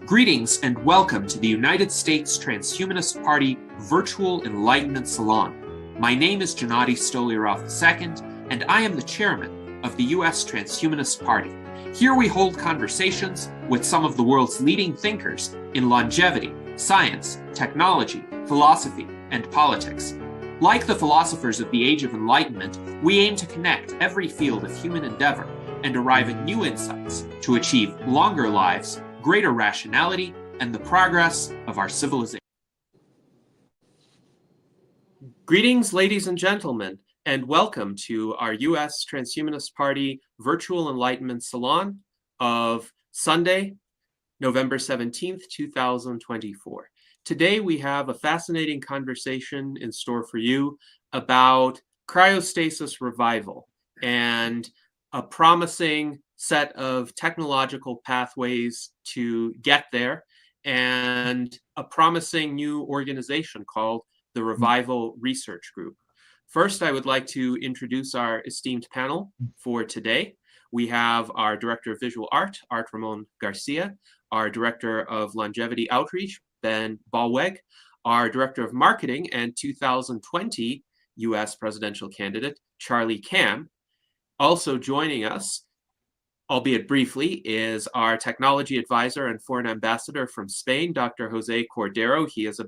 Greetings and welcome to the United States Transhumanist Party Virtual Enlightenment Salon. My name is Gennady Stolyarov II, and I am the chairman of the U.S. Transhumanist Party. Here we hold conversations with some of the world's leading thinkers in longevity, science, technology, philosophy, and politics. Like the philosophers of the Age of Enlightenment, we aim to connect every field of human endeavor and arrive at new insights to achieve longer lives, greater rationality, and the progress of our civilization. Greetings, ladies and gentlemen, and welcome to our U.S. Transhumanist Party Virtual Enlightenment Salon of Sunday, November 17th, 2024. Today we have a fascinating conversation in store for you about cryostasis revival and a promising set of technological pathways to get there, and a promising new organization called the Revival Research Group. First, I would like to introduce our esteemed panel for today. We have our Director of Visual Art, Art Ramon Garcia, our Director of Longevity Outreach, Ben Ballweg, our Director of Marketing and 2020 U.S. presidential candidate, Charlie Cam. Also joining us, albeit briefly, is our technology advisor and foreign ambassador from Spain, Dr. Jose Cordero. He is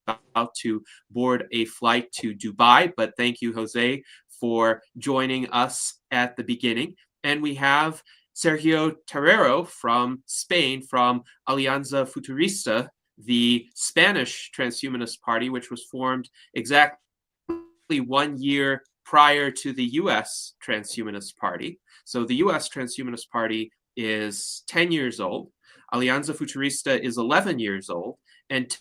about to board a flight to Dubai, but thank you, Jose, for joining us at the beginning. And we have Sergio Terrero from Spain, from Alianza Futurista, the Spanish Transhumanist Party, which was formed exactly 1 year prior to the U.S. Transhumanist Party. So the U.S. Transhumanist Party is 10 years old. Alianza Futurista is 11 years old. And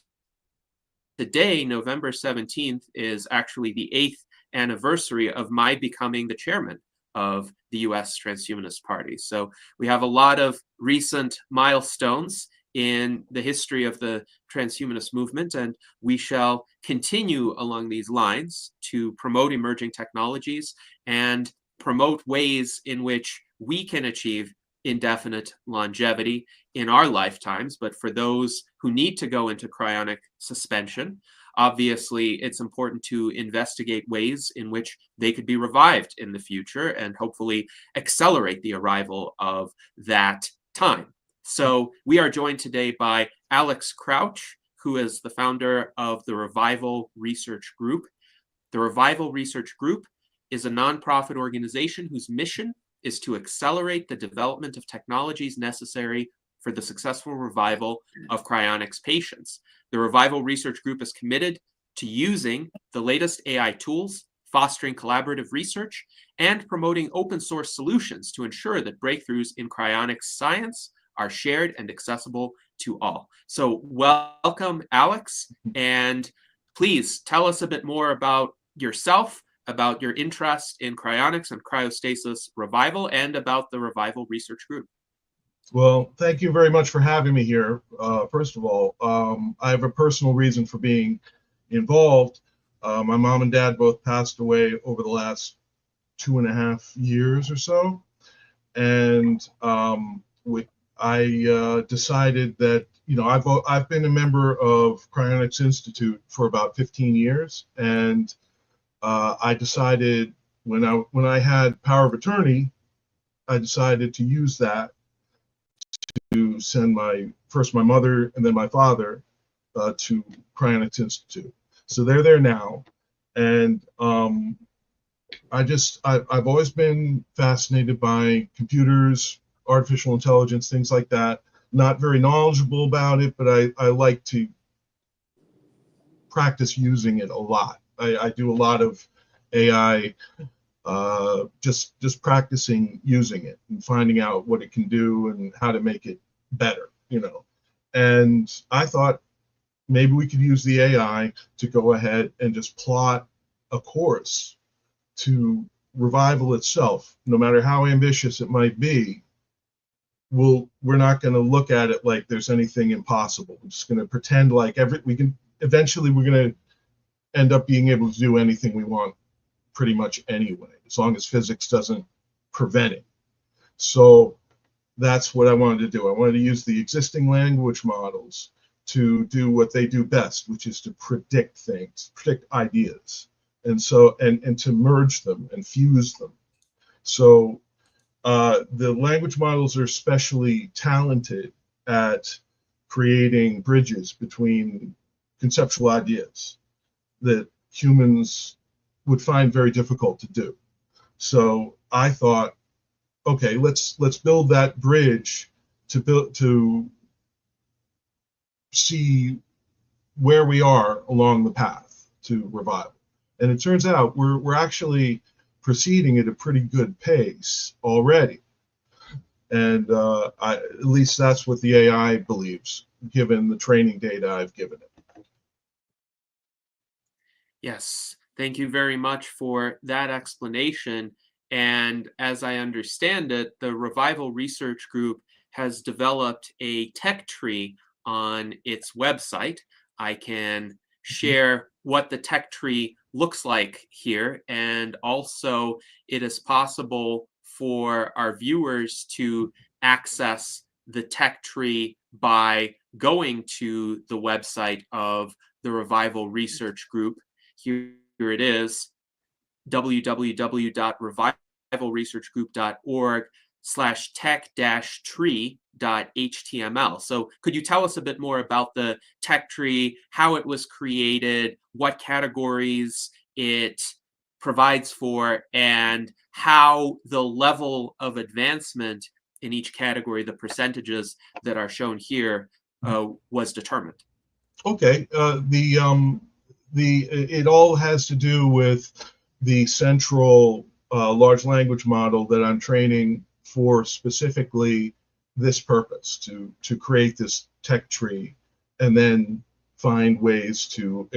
today, November 17th, is actually the 8th anniversary of my becoming the chairman of the U.S. Transhumanist Party. So we have a lot of recent milestones in the history of the transhumanist movement, and we shall continue along these lines to promote emerging technologies and promote ways in which we can achieve indefinite longevity in our lifetimes. But for those who need to go into cryonic suspension, obviously it's important to investigate ways in which they could be revived in the future and hopefully accelerate the arrival of that time. So we are joined today by Alex Crouch, who is the founder of the Revival Research Group. The Revival Research Group is a nonprofit organization whose mission is to accelerate the development of technologies necessary for the successful revival of cryonics patients. The Revival Research Group is committed to using the latest AI tools, fostering collaborative research, and promoting open source solutions to ensure that breakthroughs in cryonics science are shared and accessible to all. So welcome, Alex, and please tell us a bit more about yourself, about your interest in cryonics and cryostasis revival, and about the Revival Research Group. Well, thank you very much for having me here. First of all, I have a personal reason for being involved. My mom and dad both passed away over the last 2.5 years or so, and I decided that, you know, I've been a member of Cryonics Institute for about 15 years, and I decided when I had power of attorney, I decided to use that to send my mother and then my father to Cryonics Institute. So they're there now, and I've always been fascinated by computers, artificial intelligence, things like that. Not very knowledgeable about it, but I like to practice using it a lot. I do a lot of AI, just practicing using it and finding out what it can do and how to make it better, you know. And I thought maybe we could use the AI to go ahead and just plot a course to revival itself, no matter how ambitious it might be. We're not going to look at it like there's anything impossible. We're just going to pretend like eventually we're going to end up being able to do anything we want pretty much anyway, as long as physics doesn't prevent it. So that's what I wanted to do. I wanted to use the existing language models to do what they do best, which is to predict things, predict ideas, and so and to merge them and fuse them. So the language models are especially talented at creating bridges between conceptual ideas that humans would find very difficult to do. So I thought, okay, let's build that bridge to see where we are along the path to revival. And it turns out we're actually proceeding at a pretty good pace already. And at least that's what the AI believes, given the training data I've given it. Yes, thank you very much for that explanation. And as I understand it, the Revival Research Group has developed a tech tree on its website. I can share what the tech tree looks like here. And also, it is possible for our viewers to access the tech tree by going to the website of the Revival Research Group. Here it is, www.revivalresearchgroup.org/tech-tree.html. So could you tell us a bit more about the tech tree, how it was created, what categories it provides for, and how the level of advancement in each category, the percentages that are shown here, was determined? Okay, it all has to do with the central large language model that I'm training for specifically this purpose, to create this tech tree and then find ways to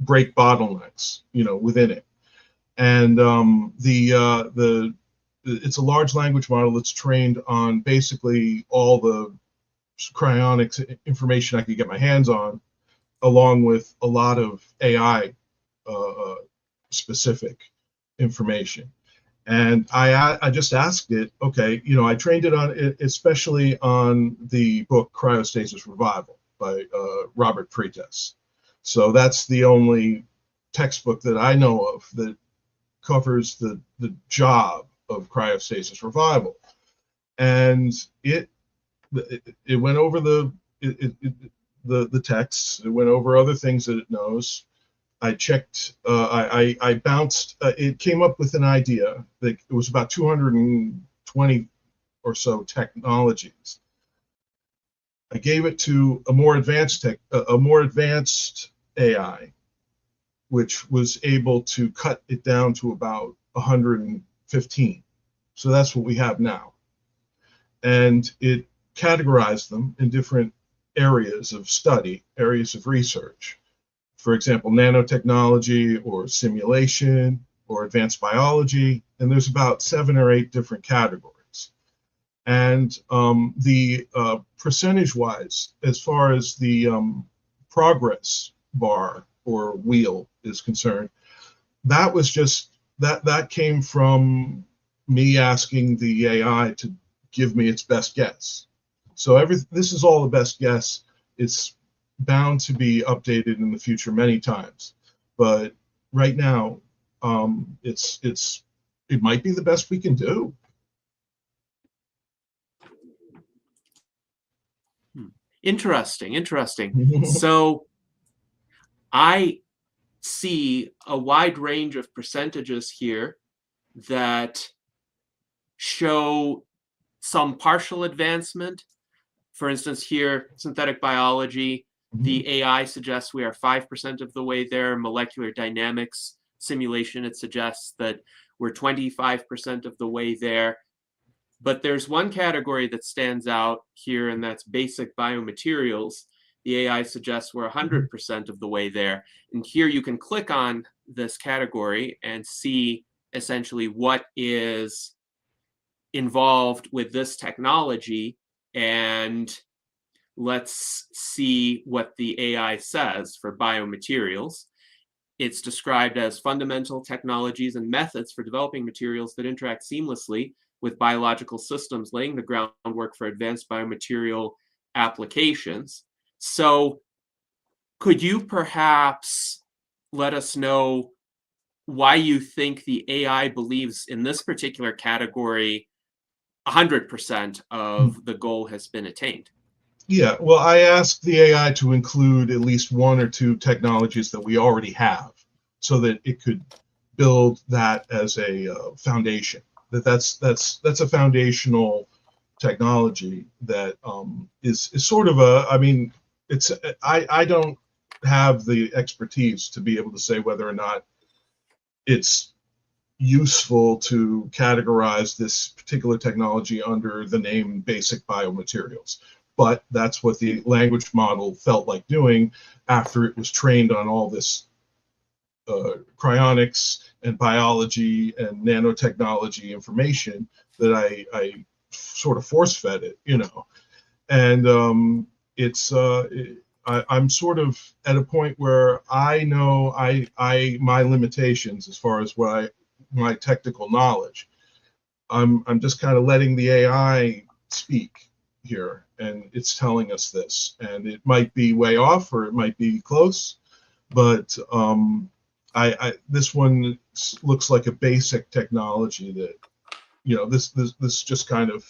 break bottlenecks, within it. And it's a large language model that's trained on basically all the cryonics information I could get my hands on, along with a lot of AI specific information. And I just asked it, okay, I trained it on, especially on the book Cryostasis Revival by Robert Pretes. So that's the only textbook that I know of that covers the job of cryostasis revival. And it went over the texts. It went over other things that it knows. I checked. I bounced. It came up with an idea that it was about 220 or so technologies. I gave it to a more advanced AI, which was able to cut it down to about 115. So that's what we have now. And it categorized them in different areas of study, areas of research. For example, nanotechnology or simulation or advanced biology. And there's about 7 or 8 different categories. And the percentage-wise, as far as the progress bar or wheel is concerned, that was just that came from me asking the AI to give me its best guess. So this is all the best guess. It's bound to be updated in the future many times, but right now, it might be the best we can do. Interesting. So I see a wide range of percentages here that show some partial advancement. For instance, here, synthetic biology, the AI suggests we are 5% of the way there. Molecular dynamics simulation, it suggests that we're 25% of the way there. But there's one category that stands out here, and that's basic biomaterials. The AI suggests we're 100% of the way there. And here you can click on this category and see essentially what is involved with this technology. And let's see what the AI says for biomaterials. It's described as fundamental technologies and methods for developing materials that interact seamlessly with biological systems, laying the groundwork for advanced biomaterial applications. So could you perhaps let us know why you think the AI believes in this particular category 100% of the goal has been attained? Yeah, well, I asked the AI to include at least one or two technologies that we already have so that it could build that as a foundation. That's a foundational technology that is sort of a, I mean, it's I don't have the expertise to be able to say whether or not it's useful to categorize this particular technology under the name basic biomaterials. But that's what the language model felt like doing after it was trained on all this cryonics and biology and nanotechnology information that I sort of force fed it, you know. And I'm sort of at a point where I know my limitations as far as my technical knowledge. I'm just kind of letting the AI speak here, and it's telling us this, and it might be way off or it might be close, but this one looks like a basic technology that, you know, this just kind of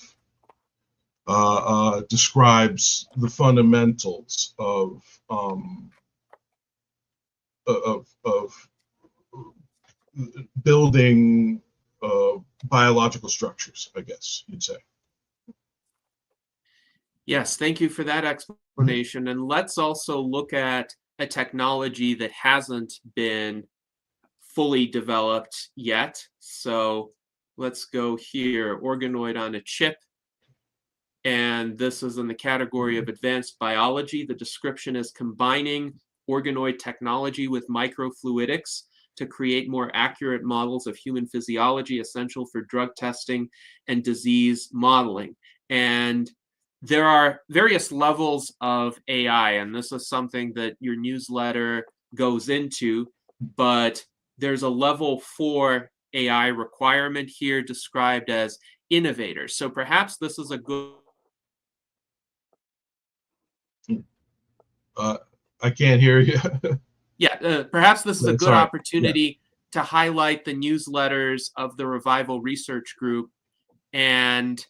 describes the fundamentals of building biological structures, I guess you'd say. Yes, thank you for that explanation. And let's also look at a technology that hasn't been fully developed yet. So let's go here, organoid on a chip. And this is in the category of advanced biology. The description is combining organoid technology with microfluidics to create more accurate models of human physiology essential for drug testing and disease modeling. And there are various levels of AI, and this is something that your newsletter goes into, but there's a level 4 AI requirement here described as innovator. So perhaps this is a good I can't hear you. perhaps this is a good Sorry. opportunity to highlight the newsletters of the Revival Research Group and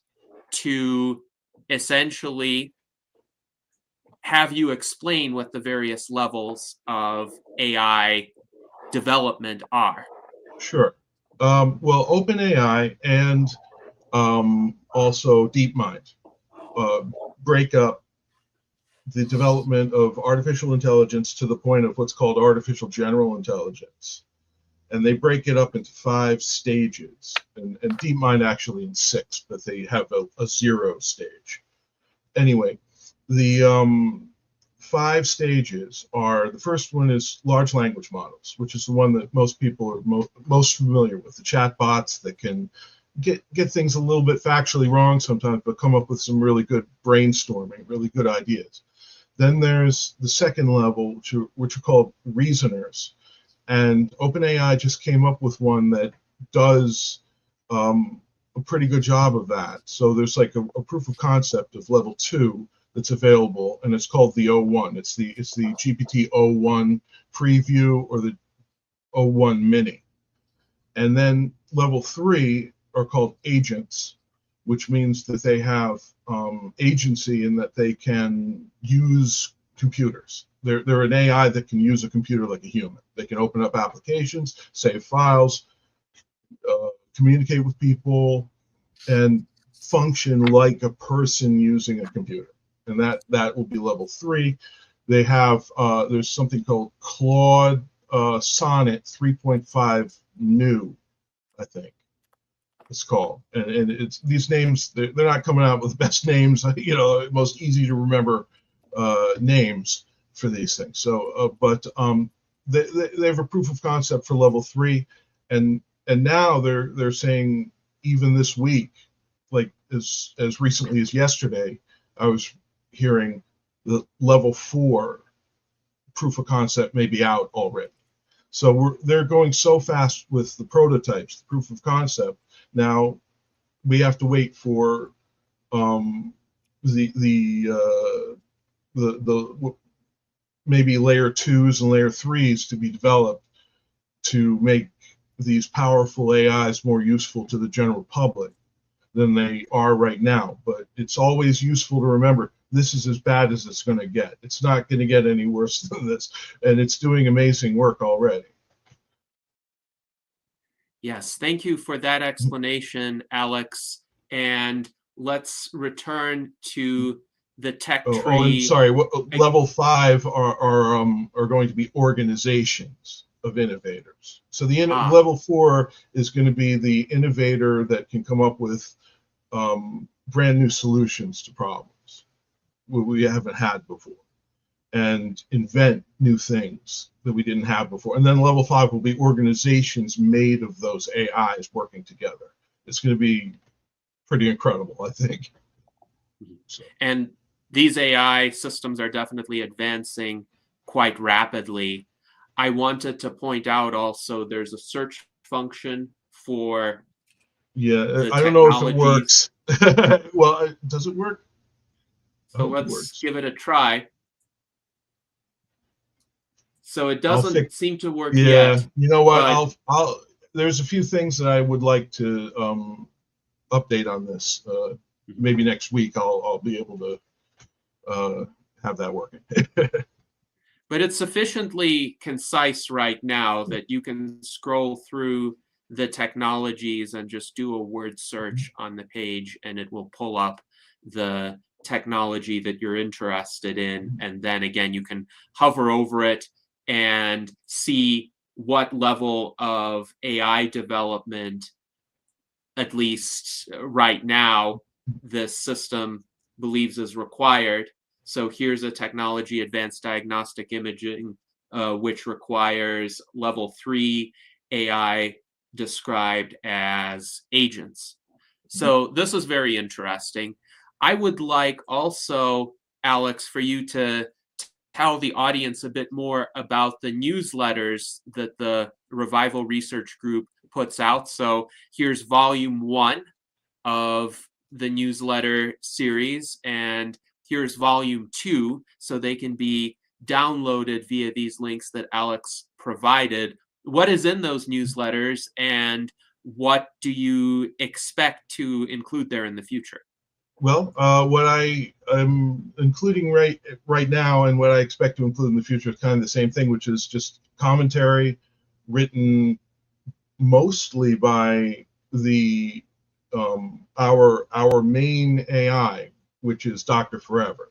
to essentially have you explain what the various levels of AI development are. Sure. Well, OpenAI and also DeepMind break up the development of artificial intelligence to the point of what's called artificial general intelligence. And they break it up into 5 stages, and DeepMind actually in 6, but they have a 0 stage. Anyway, the 5 stages are, the first one is large language models, which is the one that most people are most familiar with, the chatbots that can get things a little bit factually wrong sometimes, but come up with some really good brainstorming, really good ideas. Then there's the second level, which are called reasoners. And OpenAI just came up with one that does a pretty good job of that. So there's like a proof of concept of level 2 that's available, and it's called the O1. It's the GPT O1 preview or the O1 mini. And then level 3 are called agents, which means that they have agency in that they can use computers. They're an AI that can use a computer like a human. They can open up applications, save files, communicate with people, and function like a person using a computer. And that will be level 3. They have there's something called Claude Sonnet 3.5 new, I think it's called, and it's these names, they're not coming out with the best names, you know, most easy to remember names for these things. So but they have a proof of concept for level 3, and now they're saying even this week, like as recently as yesterday, I was hearing the level 4 proof of concept may be out already. So they're going so fast with the prototypes, the proof of concept. Now we have to wait for the maybe layer 2s and layer 3s to be developed to make these powerful AIs more useful to the general public than they are right now. But it's always useful to remember this is as bad as it's going to get. It's not going to get any worse than this, and it's doing amazing work already. Yes, thank you for that explanation, Alex. And let's return to the tech tree. Oh, and sorry. Level 5 are going to be organizations of innovators. So the level 4 is going to be the innovator that can come up with brand new solutions to problems we haven't had before, and invent new things that we didn't have before. And then level 5 will be organizations made of those AIs working together. It's going to be pretty incredible, I think. So. And these AI systems are definitely advancing quite rapidly. I wanted to point out also there's a search function for I don't know if it works. Well, does it work? So let's give it a try. So it doesn't seem to work yet. You know what? There's a few things that I would like to update on this. Maybe next week I'll be able to have that working. But it's sufficiently concise right now that you can scroll through the technologies and just do a word search on the page, and it will pull up the technology that you're interested in. And then again, you can hover over it and see what level of AI development, at least right now, this system believes is required. So here's a technology, advanced diagnostic imaging, which requires level 3 AI described as agents. So this is very interesting. I would like also, Alex, for you to tell the audience a bit more about the newsletters that the Revival Research Group puts out. So here's volume 1 of the newsletter series, and here's volume 2, so they can be downloaded via these links that Alex provided. What is in those newsletters, and what do you expect to include there in the future? Well, what I am including right now and what I expect to include in the future is kind of the same thing, which is just commentary written mostly by the our main AI, which is Dr. Forever.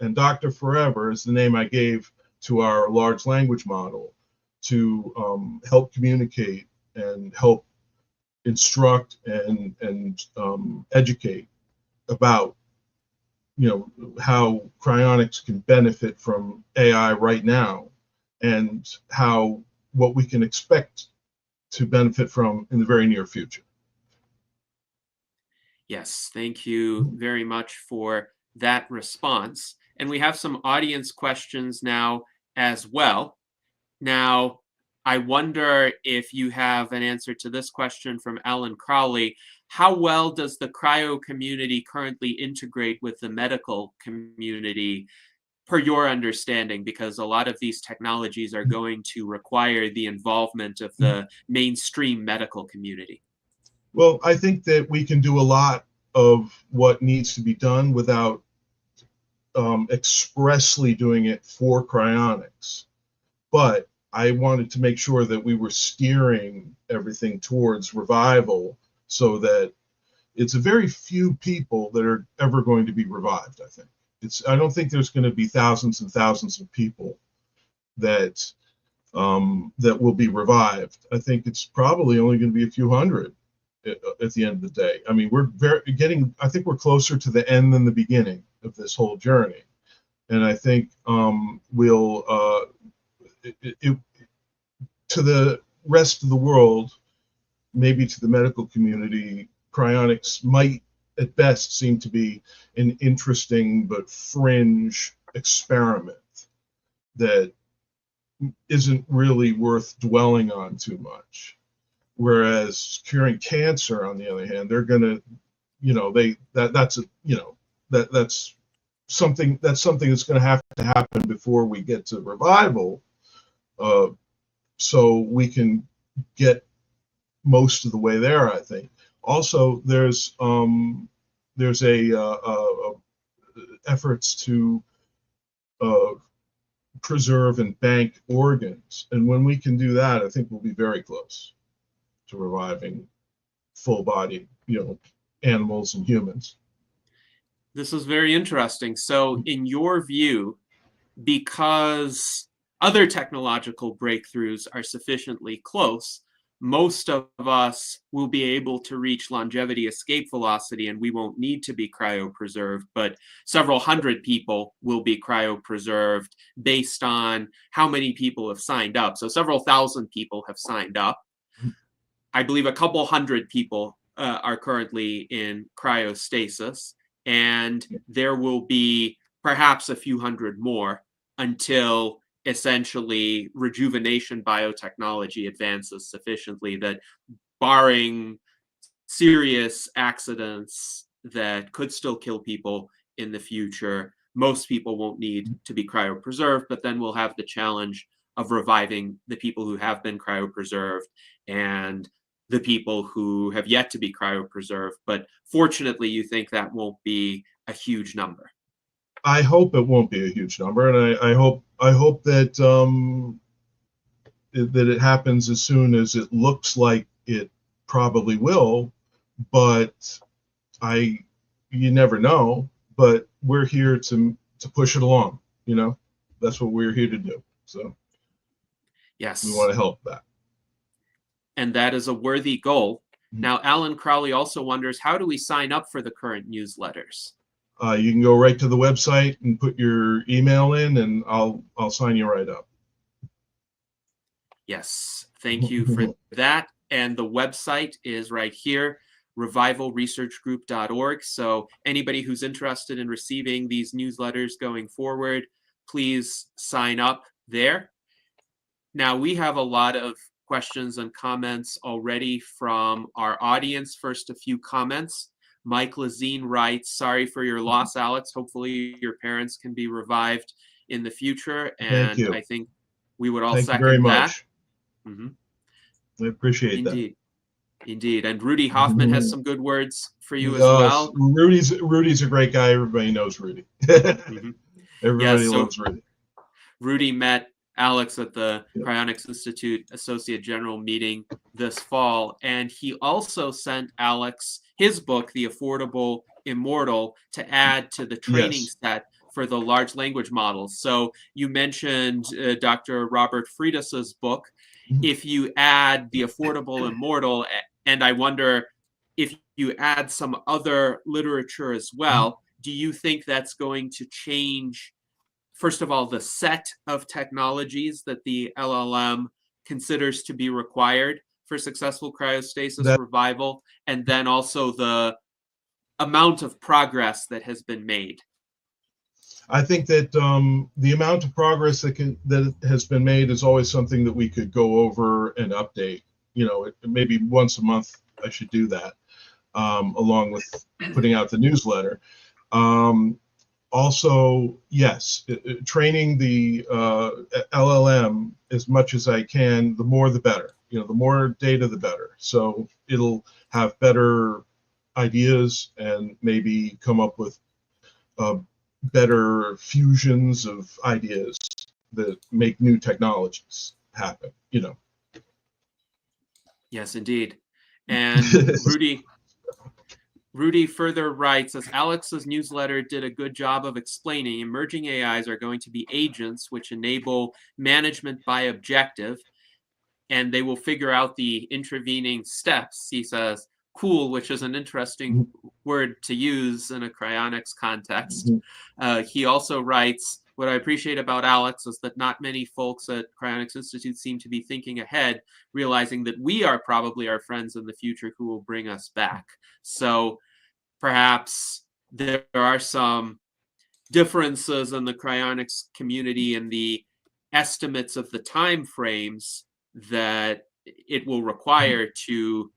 And Dr. Forever is the name I gave to our large language model to help communicate and help instruct and educate about, how cryonics can benefit from AI right now, and what we can expect to benefit from in the very near future. Yes, thank you very much for that response. And we have some audience questions now as well. Now, I wonder if you have an answer to this question from Alan Crowley. How well does the cryo community currently integrate with the medical community, per your understanding? Because a lot of these technologies are going to require the involvement of the mainstream medical community. Well, I think that we can do a lot of what needs to be done without expressly doing it for cryonics. But I wanted to make sure that we were steering everything towards revival, so that it's a very few people that are ever going to be revived, I think. I don't think there's going to be thousands and thousands of people that will be revived. I think it's probably only going to be a few hundred at the end of the day. I mean, I think we're closer to the end than the beginning of this whole journey. And I think to the rest of the world, maybe to the medical community, cryonics might at best seem to be an interesting but fringe experiment that isn't really worth dwelling on too much. Whereas curing cancer, on the other hand, they're gonna, that's something that's going to have to happen before we get to revival, so we can get most of the way there, I think. Also, there's efforts to preserve and bank organs, and when we can do that, I think we'll be very close to reviving full body, animals and humans. This is very interesting. So, in your view, because other technological breakthroughs are sufficiently close, most of us will be able to reach longevity escape velocity and we won't need to be cryopreserved, but several hundred people will be cryopreserved based on how many people have signed up. So several thousand people have signed up. I believe a couple hundred people are currently in cryostasis, and there will be perhaps a few hundred more until essentially rejuvenation biotechnology advances sufficiently that, barring serious accidents that could still kill people in the future, most people won't need to be cryopreserved, but then we'll have the challenge of reviving the people who have been cryopreserved and the people who have yet to be cryopreserved. But fortunately, you think that won't be a huge number. I hope it won't be a huge number, and I hope that that it happens as soon as it looks like it probably will. But you never know. But we're here to push it along. That's what we're here to do. So yes, we want to help that. And that is a worthy goal. Now, Alan Crowley also wonders, how do we sign up for the current newsletters? You can go right to the website and put your email in, and I'll sign you right up. Yes, thank you for that. And the website is right here, revivalresearchgroup.org. So anybody who's interested in receiving these newsletters going forward, please sign up there. Now, we have a lot of questions and comments already from our audience. First, a few comments. Mike Lazine writes, sorry for your loss, Alex. Hopefully your parents can be revived in the future. And Thank you. I think we would all Thank second you very that. much. I appreciate Indeed. that. Indeed. And Rudy Hoffman has some good words for you as well. Rudy's a great guy. Everybody knows Rudy. Everybody loves Rudy. Rudy met Alex at the Cryonics Institute Associate General meeting this fall, and he also sent Alex his book, The Affordable Immortal, to add to the training set for the large language models. So you mentioned Dr. Robert Friedus's book. If you add The Affordable Immortal, and I wonder if you add some other literature as well, do you think that's going to change, first of all, the set of technologies that the LLM considers to be required for successful cryostasis revival, and then also the amount of progress that has been made? I think that the amount of progress that has been made is always something that we could go over and update. Maybe once a month I should do that, along with putting out the newsletter. Also, yes, training the LLM as much as I can, the more the better. The more data, the better. So it'll have better ideas and maybe come up with better fusions of ideas that make new technologies happen. Yes, indeed. And Rudy further writes, as Alex's newsletter did a good job of explaining, emerging AIs are going to be agents which enable management by objective, and they will figure out the intervening steps. He says, cool, which is an interesting word to use in a cryonics context. He also writes, what I appreciate about Alex is that not many folks at Cryonics Institute seem to be thinking ahead, realizing that we are probably our friends in the future who will bring us back. So perhaps there are some differences in the cryonics community and the estimates of the time frames that it will require to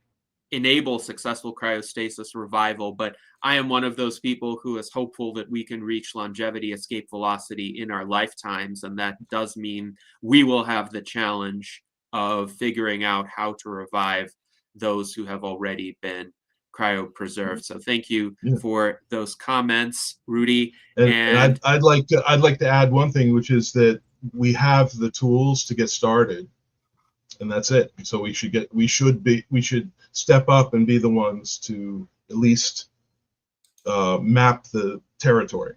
enable successful cryostasis revival, but I am one of those people who is hopeful that we can reach longevity escape velocity in our lifetimes, and that does mean we will have the challenge of figuring out how to revive those who have already been cryopreserved. So thank you for those comments, Rudy. And I'd like to add one thing, which is that we have the tools to get started, and that's it. So we should step up and be the ones to at least map the territory.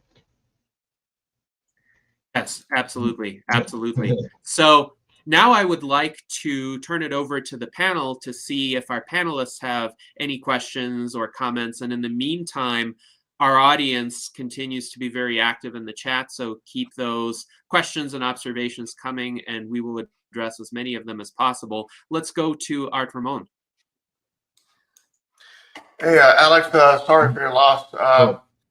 Yes, absolutely, absolutely. So now I would like to turn it over to the panel to see if our panelists have any questions or comments. And in the meantime, our audience continues to be very active in the chat, so keep those questions and observations coming, and we will address as many of them as possible. Let's go to Art Ramon. Hey, Alex, sorry for your loss.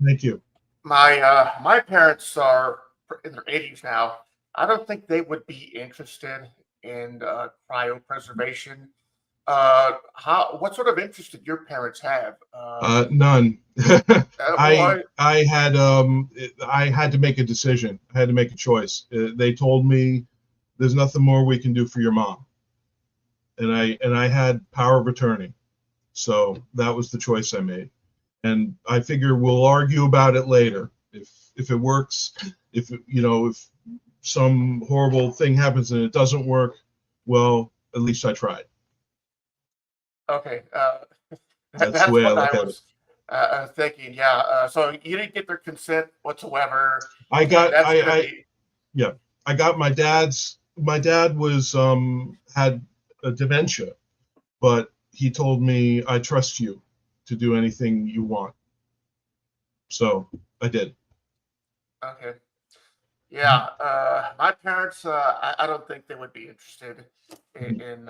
Thank you. My parents are in their 80s now. I don't think they would be interested in cryopreservation. What sort of interest did your parents have? None. Well, I had to make a decision. I had to make a choice. They told me there's nothing more we can do for your mom, and I had power of attorney, so that was the choice I made. And I figure we'll argue about it later. If it works, if some horrible thing happens and it doesn't work, well, at least I tried. Okay, that's the way I look at it. Thinking, yeah. So you didn't get their consent whatsoever. I got my dad's. My dad was had a dementia, but he told me, I trust you to do anything you want. So I did. Okay. Yeah, my parents, I don't think they would be interested in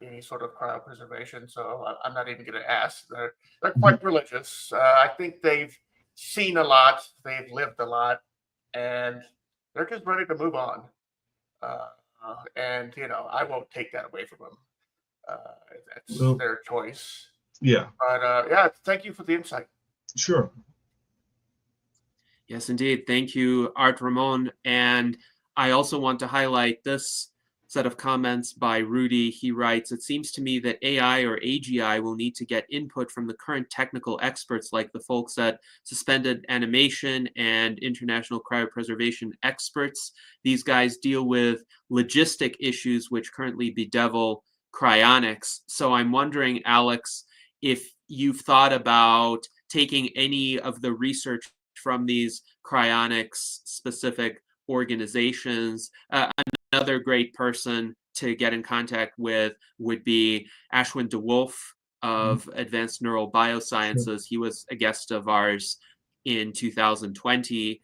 any sort of cryopreservation, so I'm not even going to ask. They're quite religious. I think they've seen a lot, they've lived a lot, and they're just ready to move on. And I won't take that away from them. That's their choice. Yeah. But yeah, thank you for the insight. Sure. Yes, indeed. Thank you, Art Ramon. And I also want to highlight this set of comments by Rudy. He writes, it seems to me that AI or AGI will need to get input from the current technical experts like the folks at Suspended Animation and International Cryopreservation Experts. These guys deal with logistic issues which currently bedevil cryonics. So I'm wondering, Alex, if you've thought about taking any of the research from these cryonics specific organizations. Another great person to get in contact with would be Ashwin DeWolf of Advanced Neural Biosciences. He was a guest of ours in 2020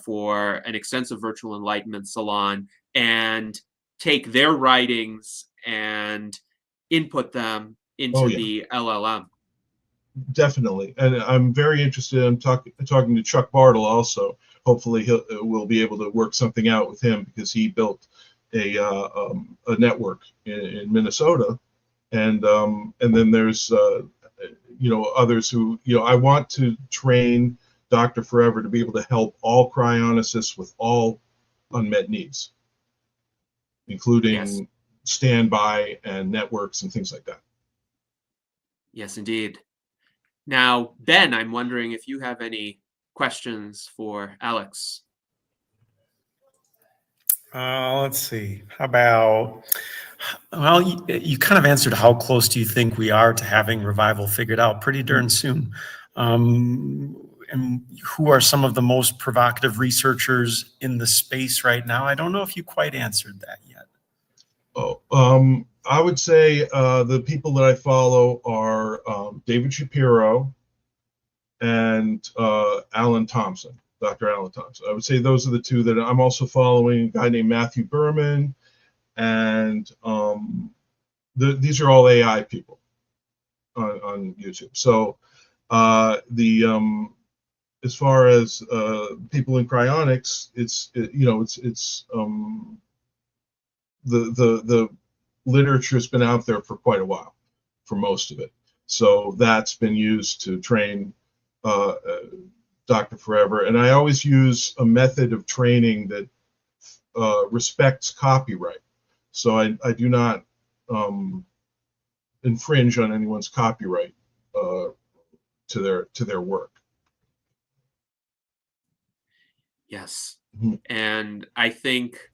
for an extensive virtual Enlightenment Salon, and take their writings and input them into the LLM. Definitely, and I'm very interested in talking to Chuck Bartle also. Hopefully, we'll be able to work something out with him, because he built a network in Minnesota, and then there's others who I want to train Dr. Forever to be able to help all cryonicists with all unmet needs, including standby and networks and things like that. Yes, indeed. Now, Ben, I'm wondering if you have any questions for Alex. Let's see. How about, well, you kind of answered how close do you think we are to having revival figured out? Pretty darn soon. And who are some of the most provocative researchers in the space right now? I don't know if you quite answered that yet. I would say the people that I follow are David Shapiro and Alan Thompson, Dr. Alan Thompson. I would say those are the two that I'm also following. A guy named Matthew Berman, and these are all AI people on YouTube. So as far as people in cryonics, it's the literature's been out there for quite a while, for most of it. So that's been used to train Dr. Forever. And I always use a method of training that respects copyright. So I do not infringe on anyone's copyright to their work. Yes. Mhm. And I think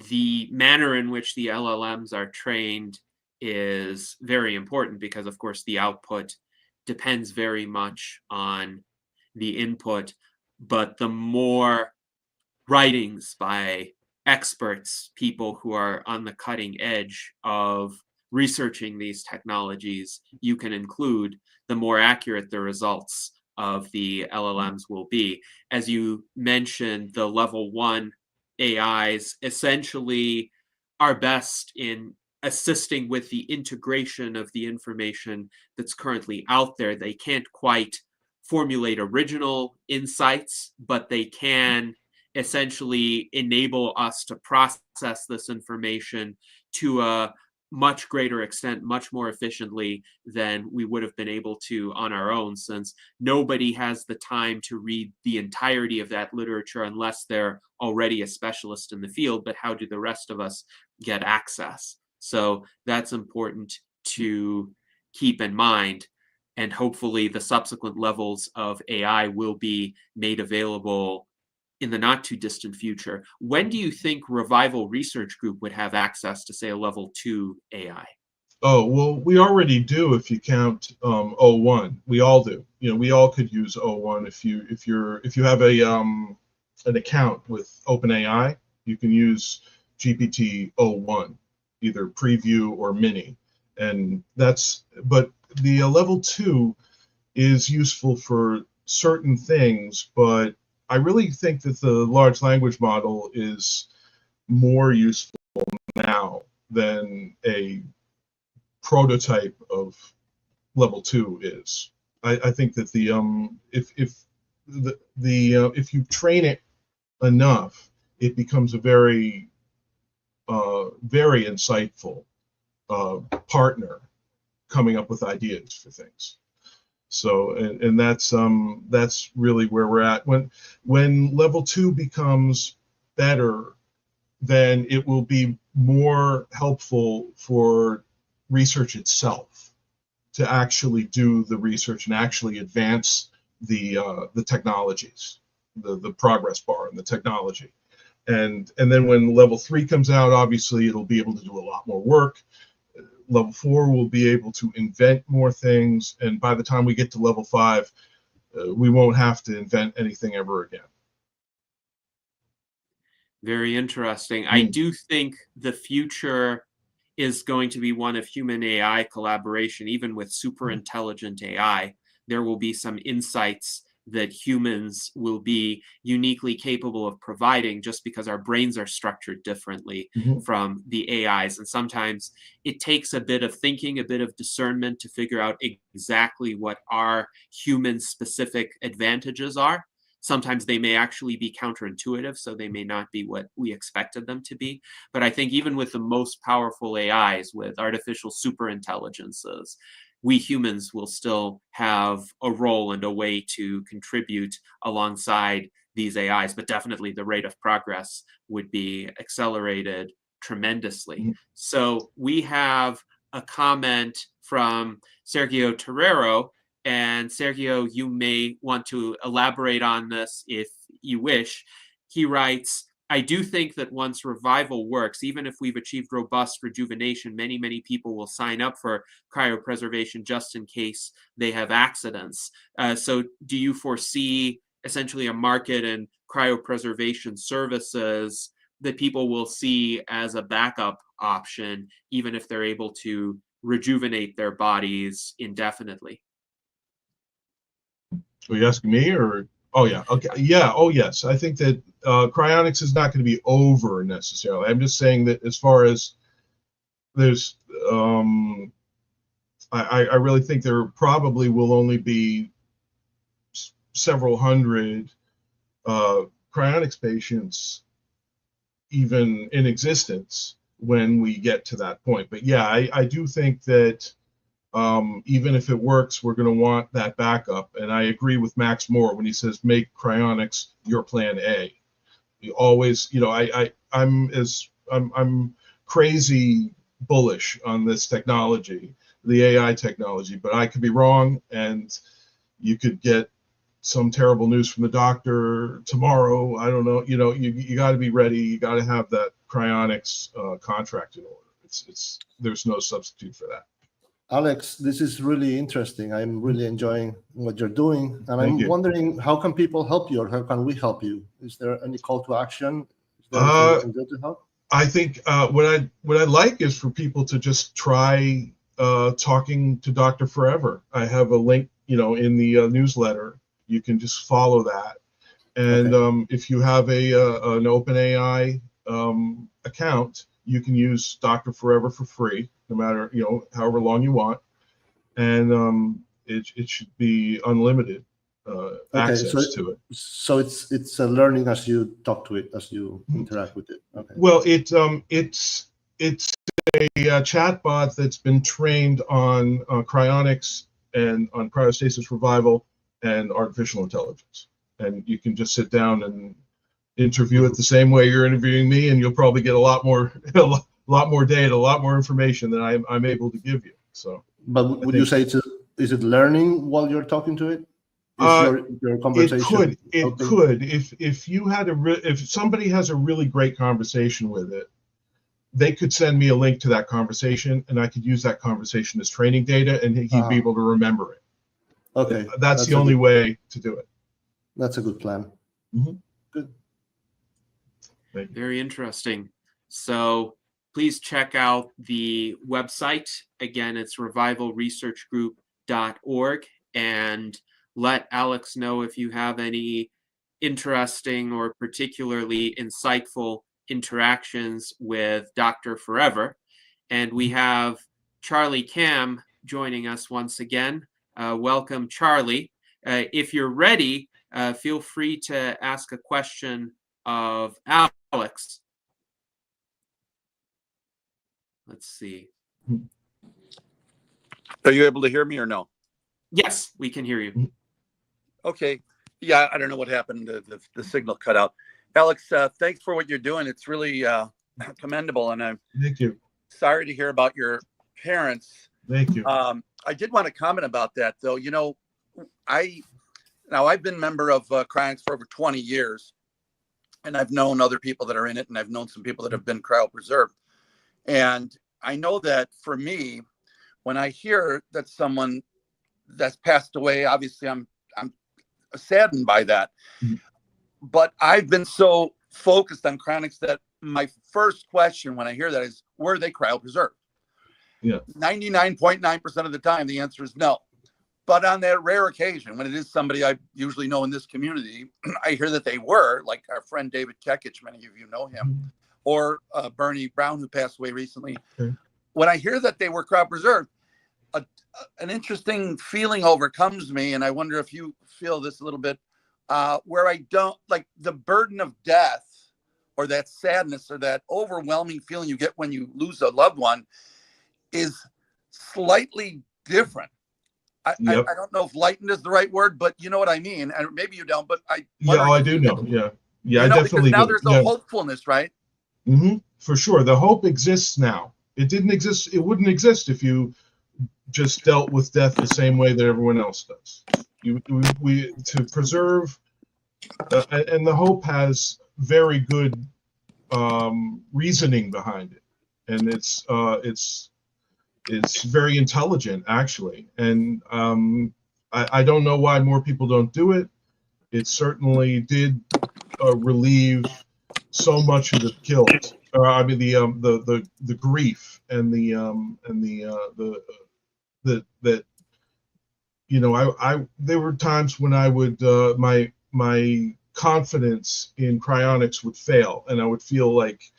the manner in which the LLMs are trained is very important because, of course, the output depends very much on the input. But the more writings by experts, people who are on the cutting edge of researching these technologies, you can include, the more accurate the results of the LLMs will be. As you mentioned, the level 1 AIs essentially are best in assisting with the integration of the information that's currently out there. They can't quite formulate original insights, but they can essentially enable us to process this information to a much greater extent, much more efficiently than we would have been able to on our own, since nobody has the time to read the entirety of that literature unless they're already a specialist in the field. But how do the rest of us get access? So that's important to keep in mind. And hopefully the subsequent levels of AI will be made available in the not too distant future. When do you think Revival Research Group would have access to, say, a level 2 AI? Oh, well, we already do if you count O1. We all do. You know, we all could use O1 if you have a an account with OpenAI, you can use GPT O1, either preview or mini. And but the level 2 is useful for certain things, but I really think that the large language model is more useful now than a prototype of level 2 is. I think that if you train it enough, it becomes a very very insightful partner coming up with ideas for things. So and that's really where we're at. When level 2 becomes better, then it will be more helpful for research itself to actually do the research and actually advance the technologies, the progress bar and the technology. And then when level 3 comes out, obviously it'll be able to do a lot more work. Level 4 will be able to invent more things, and by the time we get to level 5, we won't have to invent anything ever again. Very interesting. I do think the future is going to be one of human AI collaboration. Even with super intelligent AI, there will be some insights that humans will be uniquely capable of providing just because our brains are structured differently from the AIs. And sometimes it takes a bit of thinking, a bit of discernment to figure out exactly what our human specific advantages are. Sometimes they may actually be counterintuitive, so they may not be what we expected them to be. But I think even with the most powerful AIs, with artificial superintelligences, we humans will still have a role and a way to contribute alongside these AIs. But definitely the rate of progress would be accelerated tremendously. So we have a comment from Sergio Terrero. And Sergio, you may want to elaborate on this if you wish. He writes, I do think that once revival works, even if we've achieved robust rejuvenation, many, many people will sign up for cryopreservation just in case they have accidents. So do you foresee essentially a market in cryopreservation services that people will see as a backup option, even if they're able to rejuvenate their bodies indefinitely? Are you asking me or? Oh yeah, okay, yeah, oh yes. I think that cryonics is not going to be over necessarily. I'm just saying that as far as there's, I really think there probably will only be several hundred cryonics patients even in existence when we get to that point. But yeah, I do think that even if it works, we're going to want that backup. And I agree with Max Moore when he says, make cryonics your plan A. You always, you know, I'm crazy bullish on this technology, the AI technology, but I could be wrong, and you could get some terrible news from the doctor tomorrow. I don't know. You know, you got to be ready. You got to have that cryonics contract in order. There's no substitute for that. Alex, this is really interesting. I'm really enjoying what you're doing, and Thank I'm you. wondering, how can people help you, or how can we help you? Is there any call to action? Is there anything we can do to help? I think what I'd like is for people to just try talking to Dr. Forever. I have a link, you know, in the newsletter. You can just follow that, and Okay. if you have an OpenAI account, you can use Dr. Forever for free, no matter, you know, however long you want, and it should be unlimited access to it. So it's a learning as you talk to it, as you interact with it. Okay. Well, it's a chatbot that's been trained on cryonics and on cryostasis revival and artificial intelligence, and you can just sit down and interview it the same way you're interviewing me, and you'll probably get a lot more data, a lot more information than I'm able to give you. So, but would you say is it learning while you're talking to it? Is your conversation? It could. If you had if somebody has a really great conversation with it, they could send me a link to that conversation, and I could use that conversation as training data, and he'd be able to remember it. Okay. That's the only way to do it. That's a good plan. Mm-hmm. Good. Very interesting. So please check out the website. Again, it's revivalresearchgroup.org, and let Alex know if you have any interesting or particularly insightful interactions with Dr. Forever. And we have Charlie Cam joining us once again. Welcome, Charlie. If you're ready, feel free to ask a question of Alex. Let's see. Are you able to hear me or no? Yes, we can hear you. Okay. Yeah, I don't know what happened. The signal cut out. Alex, thanks for what you're doing. It's really commendable, and I'm Thank you. sorry to hear about your parents. Thank you. I did want to comment about that, though. You know, I've been a member of Cryonics for over 20 years, and I've known other people that are in it, and I've known some people that have been cryopreserved. And I know that for me, when I hear that someone that's passed away, obviously I'm saddened by that. Mm-hmm. But I've been so focused on cryonics that my first question when I hear that is, were they cryopreserved? Yeah. 99.9% of the time, the answer is no. But on that rare occasion, when it is somebody I usually know in this community, I hear that they were, like our friend David Kekich, many of you know him, mm-hmm. or Bernie Brown, who passed away recently. Okay. When I hear that they were cryopreserved, an interesting feeling overcomes me, and I wonder if you feel this a little bit, where I don't, like, the burden of death or that sadness or that overwhelming feeling you get when you lose a loved one is slightly different. I don't know if lightened is the right word, but you know what I mean. And maybe you don't, but I do know. Yeah, I definitely now do. There's a hopefulness, right? Mm-hmm. For sure. The hope exists now. It didn't exist. It wouldn't exist if you just dealt with death the same way that everyone else does. We to preserve, and the hope has very good reasoning behind it, and it's very intelligent, actually. And I don't know why more people don't do it. It certainly did relieve so much of the guilt. I mean, the grief and that you know, there were times when I would my confidence in cryonics would fail, and I would feel like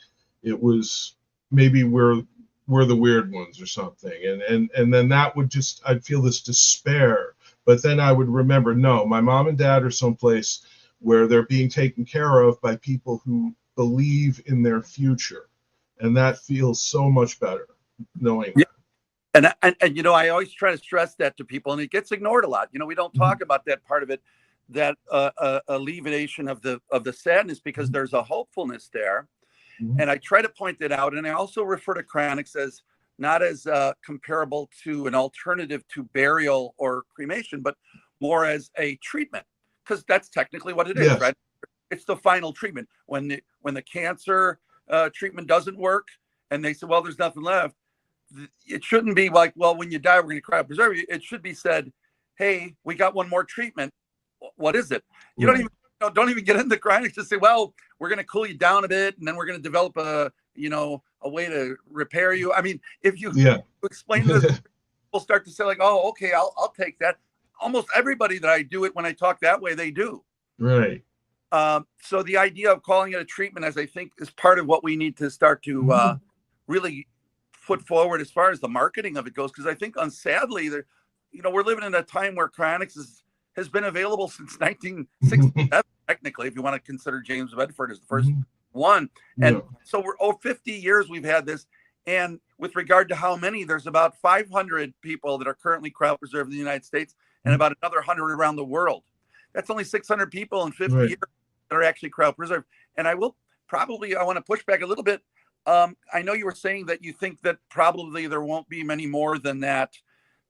it was maybe we're the weird ones or something, and then that would just, I'd feel this despair. But then I would remember, no, my mom and dad are someplace where they're being taken care of by people who believe in their future, And that feels so much better knowing Yeah. that. And I always try to stress that to people, and it gets ignored a lot. We don't talk about that part of it, that alleviation of the sadness, because there's a hopefulness there. And I try to point that out. And I also refer to cryonics as not as comparable to an alternative to burial or cremation, but more as a treatment, because that's technically what it is, Yes. right? It's the final treatment. When the cancer treatment doesn't work, and they say, well, there's nothing left, it shouldn't be like, well, when you die, we're going to cryopreserve you. It should be said, hey, we got one more treatment. What is it? You don't even get into cryonics to say, well, we're going to cool you down a bit, and then we're going to develop a way to repair you. I mean, if you explain this, people start to say like, oh, okay, I'll take that. Almost everybody that I do it when I talk that way, they do. Right. So the idea of calling it a treatment, as I think, is part of what we need to start to really put forward as far as the marketing of it goes. Because I think, sadly, we're living in a time where cryonics has been available since 1967, technically, if you want to consider James Bedford as the first one. And so we're 50 years we've had this. And with regard to how many, there's about 500 people that are currently cryopreserved in the United States, and about another 100 around the world. That's only 600 people in 50 years that are actually cryopreserved. And I want to push back a little bit. I know you were saying that you think that probably there won't be many more than that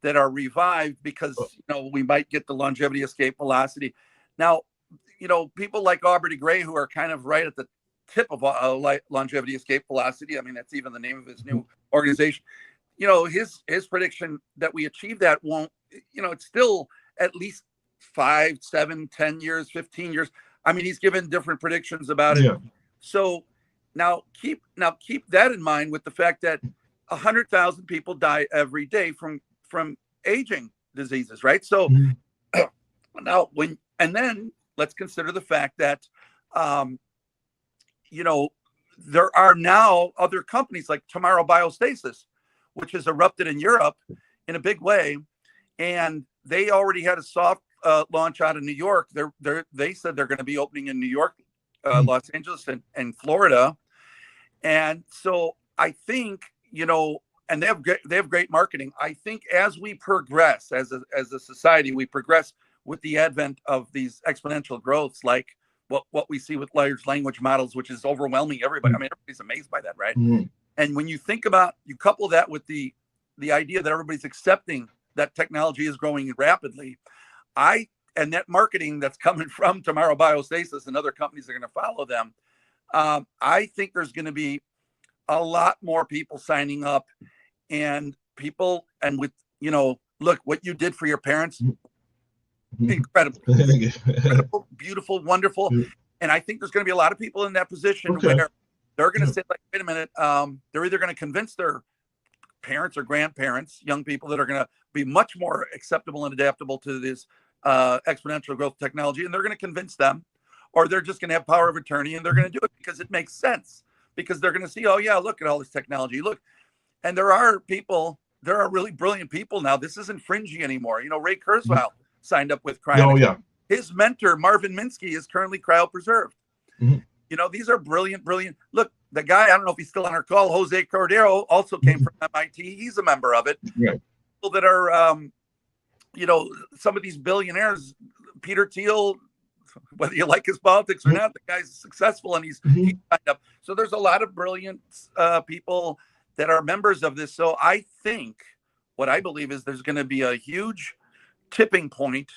are revived, because we might get the longevity, escape velocity. Now, people like Aubrey de Grey, who are kind of right at the tip of longevity, escape velocity. I mean, that's even the name of his new organization. His prediction that we achieve that won't. It's still at least 5, 7, 10 years, 15 years. I mean, he's given different predictions about it. So now keep that in mind, with the fact that 100,000 people die every day from aging diseases, right? So now then let's consider the fact that there are now other companies like Tomorrow Biostasis, which has erupted in Europe in a big way, and they already had a soft launch out of New York. They said they're going to be opening in New York, Los Angeles, and Florida. And so I think, and they have great marketing. I think as we progress as a society, we progress with the advent of these exponential growths, like what we see with large language models, which is overwhelming everybody. I mean, everybody's amazed by that, right? And when you couple that with the idea that everybody's accepting that technology is growing rapidly, and that marketing that's coming from Tomorrow Biostasis and other companies that are going to follow them, I think there's going to be a lot more people signing up, and with, look, what you did for your parents, incredible, beautiful, wonderful. And I think there's going to be a lot of people in that position where they're going to say, like, wait a minute, they're either going to convince their parents or grandparents, young people that are going to be much more acceptable and adaptable to this exponential growth technology, and they're going to convince them, or they're just going to have power of attorney, and they're going to do it because it makes sense, because they're going to see, oh yeah, look at all this technology, look. And there are really brilliant people now. This isn't fringy anymore. Ray Kurzweil signed up with Cryonics. His mentor, Marvin Minsky, is currently cryopreserved. These are brilliant. Look, the guy, I don't know if he's still on our call, Jose Cordero, also came from MIT. He's a member of it. People that are, some of these billionaires, Peter Thiel, whether you like his politics or not, the guy's successful, and he's signed up. So there's a lot of brilliant people that are members of this. So I think what I believe is there's going to be a huge tipping point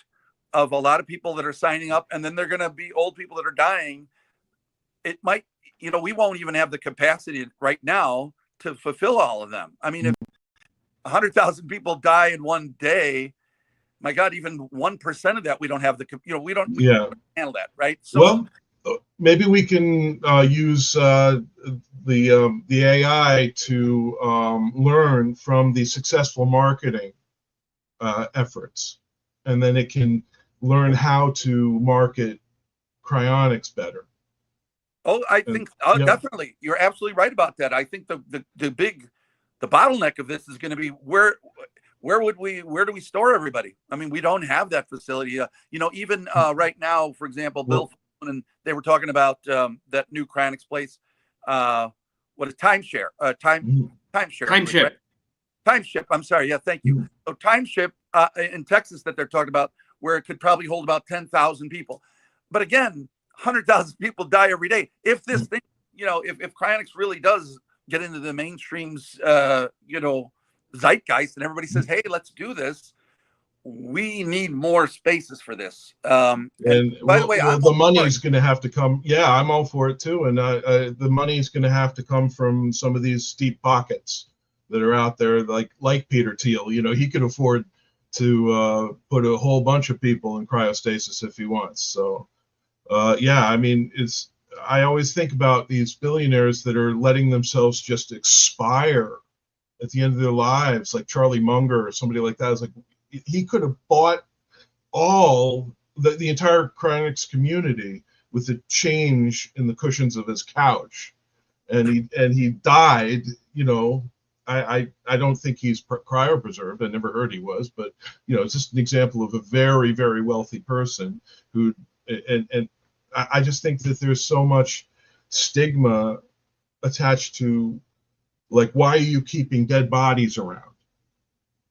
of a lot of people that are signing up, and then they're going to be old people that are dying. It might, we won't even have the capacity right now to fulfill all of them. I mean, if 100,000 people die in one day, my God, even 1% of that, we don't have we don't handle that, right? So, maybe we can use the AI to learn from the successful marketing efforts, and then it can learn how to market cryonics better. Oh, I think definitely, you're absolutely right about that. I think the bottleneck of this is going to be where do we store everybody? I mean, we don't have that facility. Even right now, for example, Bill and they were talking about that new Cryonics place. what a timeshare, timeshare, Timeship. right? Timeship. I'm sorry. Yeah, thank you. So timeship in Texas that they're talking about, where it could probably hold about 10,000 people. But again, 100,000 people die every day. If this thing, if Cryonics really does get into the mainstream's, zeitgeist, and everybody says, "Hey, let's do this," we need more spaces for this. And by the way, the money's going to have to come. Yeah, I'm all for it too. And the money's going to have to come from some of these deep pockets that are out there, like Peter Thiel. He could afford to put a whole bunch of people in cryostasis if he wants. So, yeah, I mean, I always think about these billionaires that are letting themselves just expire at the end of their lives, like Charlie Munger or somebody like that. It's like, he could have bought all the entire Cryonics community with a change in the cushions of his couch, and he died. I don't think he's cryopreserved. I never heard he was, but it's just an example of a very, very wealthy person who, and I just think that there's so much stigma attached to, like, why are you keeping dead bodies around?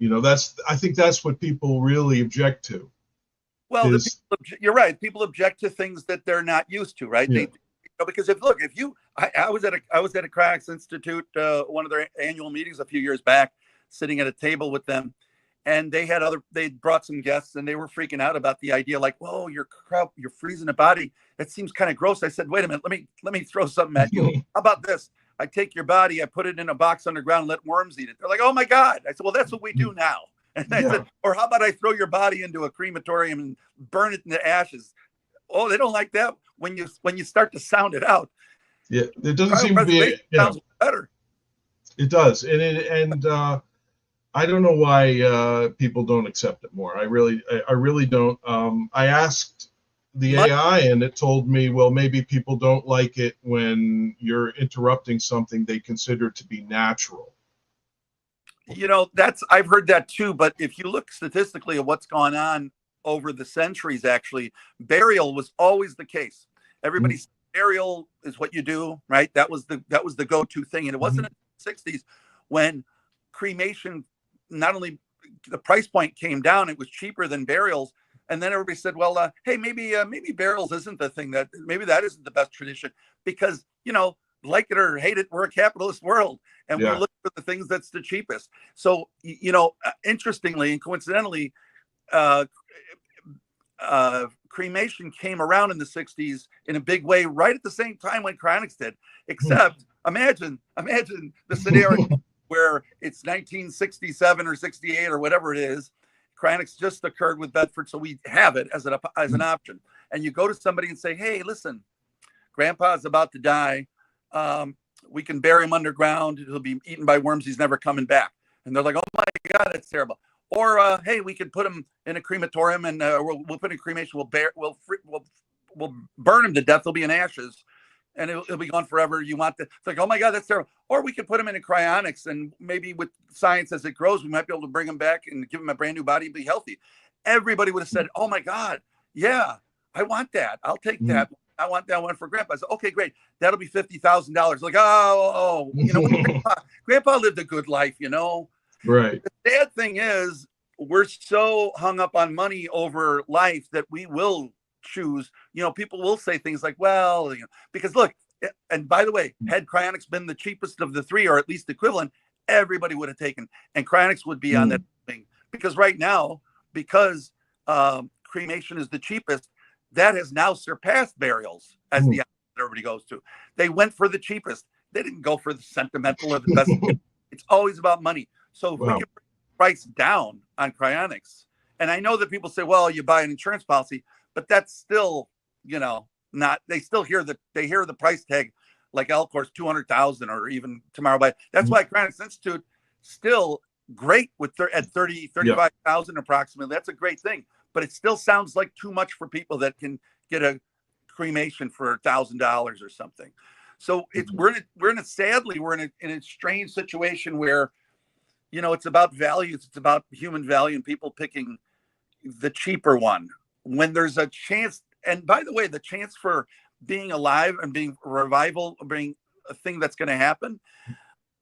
I think that's what people really object to. Well, you're right. People object to things that they're not used to, right? Yeah. Because I was at a Cryonics Institute, one of their annual meetings a few years back, sitting at a table with them, and they brought some guests, and they were freaking out about the idea, like, "Whoa, you're freezing a body. That seems kind of gross." I said, "Wait a minute, let me throw something at you. How about this? I take your body, I put it in a box underground, and let worms eat it." They're like, "Oh my God." I said, "Well, that's what we do now." And I said, "Or how about I throw your body into a crematorium and burn it into ashes?" Oh, they don't like that when you start to sound it out. Yeah, it doesn't seem to be. Sounds better. It does, and I don't know why people don't accept it more. I really don't. I asked the AI, and it told me, well, maybe people don't like it when you're interrupting something they consider to be natural. I've heard that too. But if you look statistically at what's gone on over the centuries, actually, burial was always the case. Everybody's burial is what you do, right? That was the go-to thing. And it wasn't in the 60s when cremation, not only the price point came down, it was cheaper than burials. And then everybody said, well, hey, maybe burials isn't the thing, maybe that isn't the best tradition, because, like it or hate it, we're a capitalist world, and we look for the things that's the cheapest. So, interestingly and coincidentally, cremation came around in the 60s in a big way, right at the same time when Cryonics did, except imagine the scenario where it's 1967 or 68 or whatever it is. Cryonics just occurred with Bedford, so we have it as an option. And you go to somebody and say, "Hey, listen, Grandpa's about to die. We can bury him underground. He'll be eaten by worms. He's never coming back." And they're like, "Oh my God, that's terrible." Or, "Hey, we can put him in a crematorium, and we'll put in cremation. We'll burn him to death. He'll be in ashes, and he'll be gone forever. You want it's like, oh my God, that's terrible." Or we could put him in a cryonics, and maybe with science as it grows, we might be able to bring him back and give him a brand new body and be healthy. Everybody would have said, "Oh my God, yeah, I want that. I'll take that. I want that one for Grandpa." I said, "Okay, great. That'll be $50,000. Like, oh, Grandpa lived a good life, Right. The sad thing is, we're so hung up on money over life that we will choose. People will say things like, "Well, because look," and by the way, had Cryonics been the cheapest of the three, or at least equivalent, everybody would have taken, and Cryonics would be on that thing. Because right now, because cremation is the cheapest, that has now surpassed burials as the option that everybody goes to. They went for the cheapest. They didn't go for the sentimental or the best. It's always about money. So if we can bring the price down on Cryonics, and I know that people say, "Well, you buy an insurance policy," but that's still, not. They still hear the price tag, like Elcor's 200,000 or even Tomorrow by. That's why Cryonics Institute still great at 35,000 approximately. That's a great thing, but it still sounds like too much for people that can get a cremation for $1,000 or something. So we're in a strange situation where, it's about values, it's about human value, and people picking the cheaper one when there's a chance. And by the way, the chance for being alive and being revival, being a thing that's going to happen,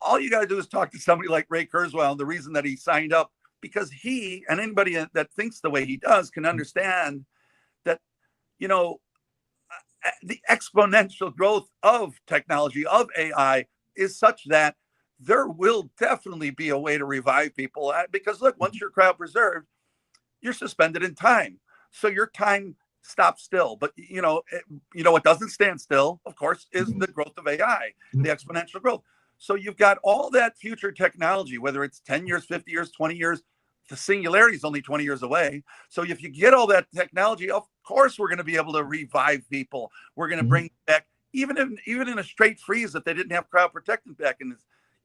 all you got to do is talk to somebody like Ray Kurzweil. And the reason that he signed up, because he and anybody that thinks the way he does can understand that, you know, the exponential growth of technology, of AI, is such that there will definitely be a way to revive people. Because look, once you're cryopreserved, you're suspended in time. So your time stops still. But you know what doesn't stand still, of course, is the growth of AI, the exponential growth. So you've got all that future technology, whether it's 10 years, 50 years, 20 years, the singularity is only 20 years away. So if you get all that technology, of course, we're going to be able to revive people. We're going to bring back, even in a straight freeze, if they didn't have cryoprotectant back in the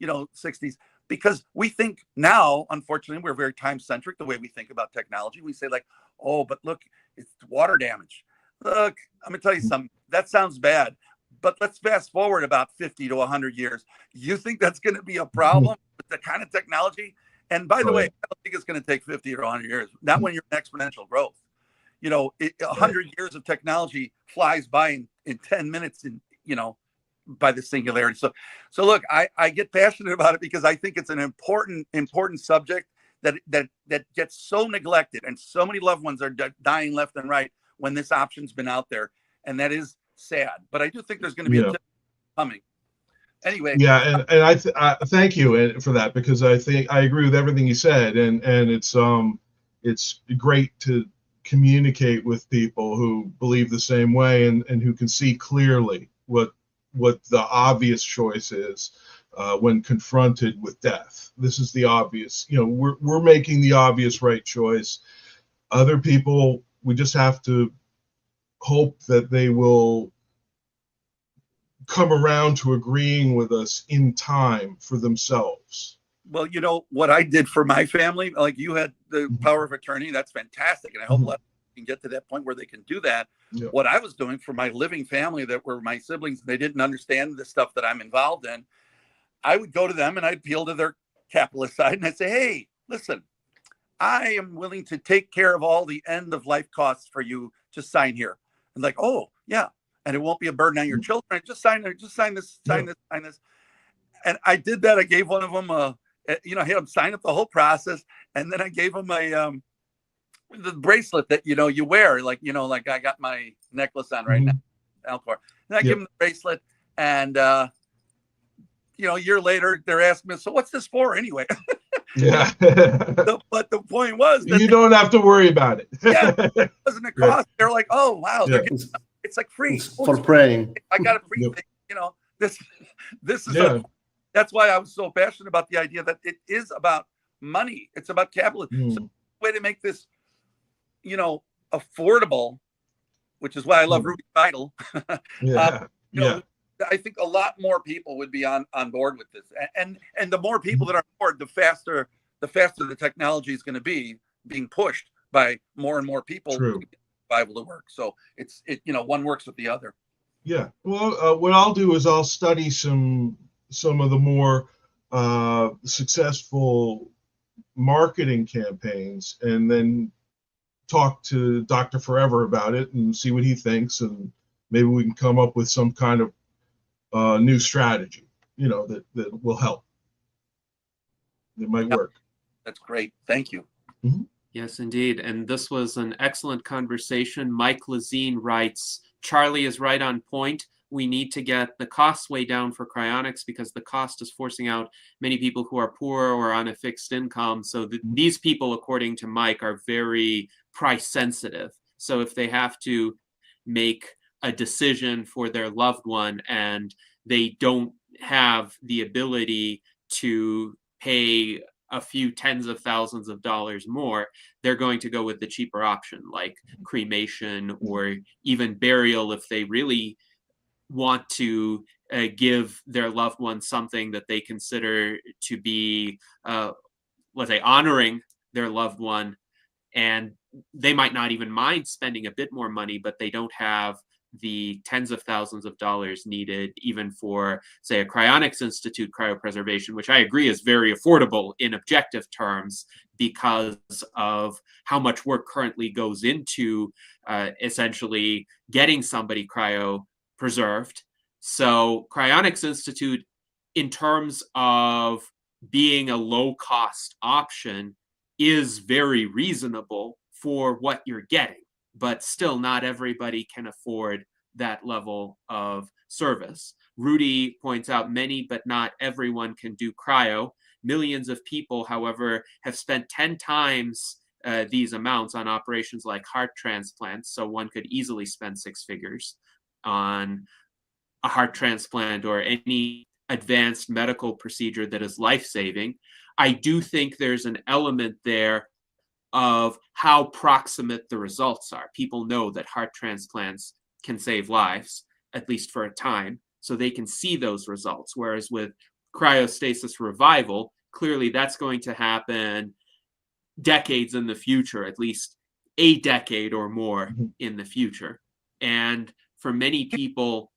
60s, because we think now, unfortunately, we're very time centric the way we think about technology. We say like, oh, but look, it's water damage. Look, I'm going to tell you something. That sounds bad. But let's fast forward about 50 to 100 years. You think that's going to be a problem with the kind of technology? And by the way, I don't think it's going to take 50 or 100 years. Not when you're in exponential growth. 100 years of technology flies by in 10 minutes, by the singularity. So look, I get passionate about it because I think it's an important subject that gets so neglected, and so many loved ones are dying left and right when this option's been out there, and that is sad. But I do think there's going to be a tip coming. Anyway. Yeah, and I thank you for that, because I think I agree with everything you said, and it's great to communicate with people who believe the same way and who can see clearly what the obvious choice is when confronted with death. This is the obvious. We're making the obvious right choice. Other people, we just have to hope that they will come around to agreeing with us in time for themselves. Well, what I did for my family, like you had the power of attorney, that's fantastic. And I hope a lot of people can get to that point where they can do that. Yeah. What I was doing for my living family that were my siblings, they didn't understand the stuff that I'm involved in. I would go to them and I'd appeal to their capitalist side and I'd say, hey, listen, I am willing to take care of all the end of life costs for you. Just sign here. And like, oh, yeah. And it won't be a burden on your children. Just sign this. And I did that. I gave one of them I had them sign up the whole process. And then I gave them the bracelet that, you wear, like I got my necklace on right now, Alcor. And I give them the bracelet. And, a year later, they're asking me, so what's this for anyway? Yeah. But the point was that you don't have to worry about it. Yeah, it wasn't a cost. They're like, oh, wow. Yeah. It's like free. For praying. I got a free thing, this is that's why I was so passionate about the idea that it is about money. It's about capitalism. So the way to make this, affordable, which is why I love Ruby Vital. I think a lot more people would be on board with this. And the more people that are on board, the faster the technology is going to be being pushed by more and more people. True. To work. So it's one works with the other. Yeah. Well, what I'll do is I'll study some of the more successful marketing campaigns, and then talk to Dr. Forever about it and see what he thinks, and maybe we can come up with some kind of new strategy, that will help. It might work. That's great. Thank you. Mm-hmm. Yes, indeed. And this was an excellent conversation. Mike Lazine writes, Charlie is right on point. We need to get the costs way down for cryonics because the cost is forcing out many people who are poor or on a fixed income. So these people, according to Mike, are very price sensitive. So if they have to make a decision for their loved one and they don't have the ability to pay a few tens of thousands of dollars more, they're going to go with the cheaper option, like cremation or even burial, if they really want to give their loved one something that they consider to be, let's say, honoring their loved one. And they might not even mind spending a bit more money, but they don't have the tens of thousands of dollars needed even for, say, a Cryonics Institute cryopreservation, which I agree is very affordable in objective terms because of how much work currently goes into essentially getting somebody cryopreserved. So Cryonics Institute, in terms of being a low-cost option, is very reasonable for what you're getting, but still not everybody can afford that level of service. Rudy points out many, but not everyone can do cryo. Millions of people, however, have spent 10 times these amounts on operations like heart transplants, so one could easily spend 6 figures on a heart transplant or any advanced medical procedure that is life-saving. I do think there's an element there of how proximate the results are. People know that heart transplants can save lives, at least for a time, so they can see those results. Whereas with cryostasis revival, clearly that's going to happen decades in the future, at least a decade or more in the future. And for many people,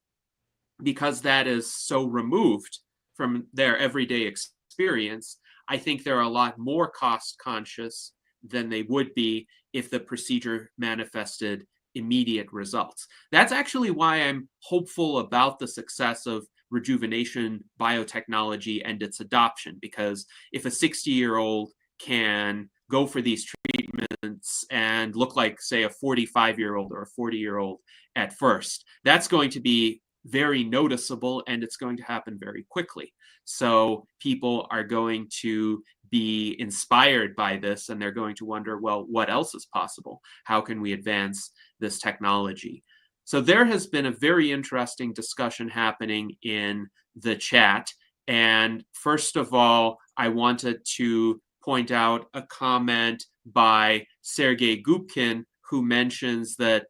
because that is so removed from their everyday experience, I think they're a lot more cost conscious than they would be if the procedure manifested immediate results. That's actually why I'm hopeful about the success of rejuvenation biotechnology and its adoption, because if a 60-year-old can go for these treatments and look like, say, a 45-year-old or a 40-year-old at first, that's going to be very noticeable, and it's going to happen very quickly. So people are going to be inspired by this, and they're going to wonder, well, what else is possible? How can we advance this technology? So there has been a very interesting discussion happening in the chat. And first of all, I wanted to point out a comment by Sergei Gubkin, who mentions that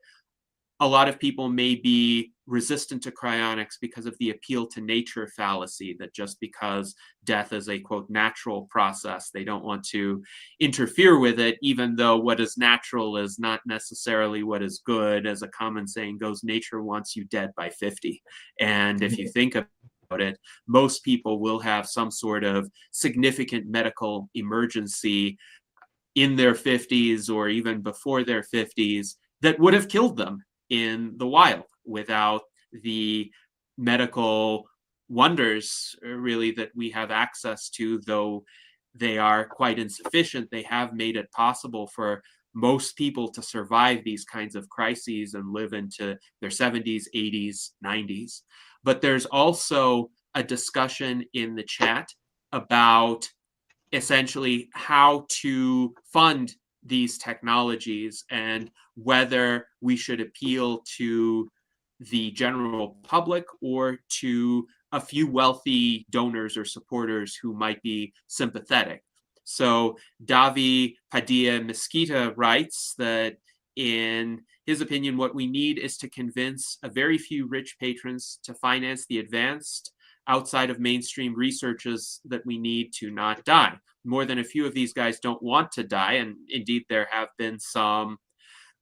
a lot of people may be resistant to cryonics because of the appeal to nature fallacy, that just because death is a, quote, natural process, they don't want to interfere with it, even though what is natural is not necessarily what is good. As a common saying goes, nature wants you dead by 50. And if you think about it, most people will have some sort of significant medical emergency in their 50s or even before their 50s that would have killed them in the wild without the medical wonders, really, that we have access to. Though they are quite insufficient, they have made it possible for most people to survive these kinds of crises and live into their 70s, 80s, 90s. But there's also a discussion in the chat about essentially how to fund these technologies and whether we should appeal to the general public or to a few wealthy donors or supporters who might be sympathetic. So Davi Padilla Mesquita writes that, in his opinion, what we need is to convince a very few rich patrons to finance the advanced outside of mainstream researches that we need to not die. More than a few of these guys don't want to die, and indeed there have been some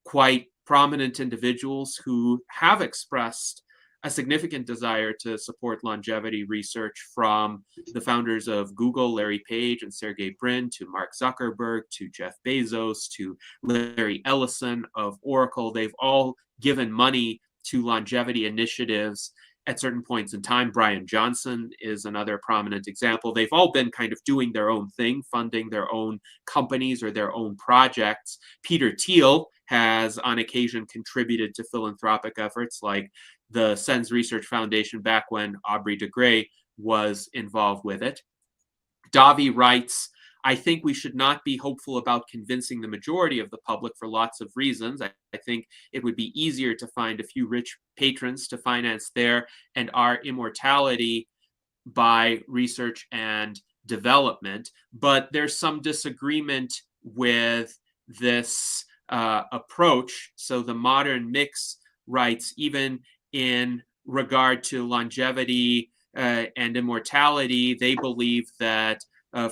quite prominent individuals who have expressed a significant desire to support longevity research, from the founders of Google, Larry Page and Sergey Brin, to Mark Zuckerberg, to Jeff Bezos, to Larry Ellison of Oracle. They've all given money to longevity initiatives at certain points in time. Brian Johnson is another prominent example. They've all been kind of doing their own thing, funding their own companies or their own projects. Peter Thiel has on occasion contributed to philanthropic efforts like the SENS Research Foundation back when Aubrey de Grey was involved with it. Davi writes, I think we should not be hopeful about convincing the majority of the public for lots of reasons. I think it would be easier to find a few rich patrons to finance their and our immortality by research and development. But there's some disagreement with this approach. So the Modern Mix writes, even in regard to longevity and immortality, they believe that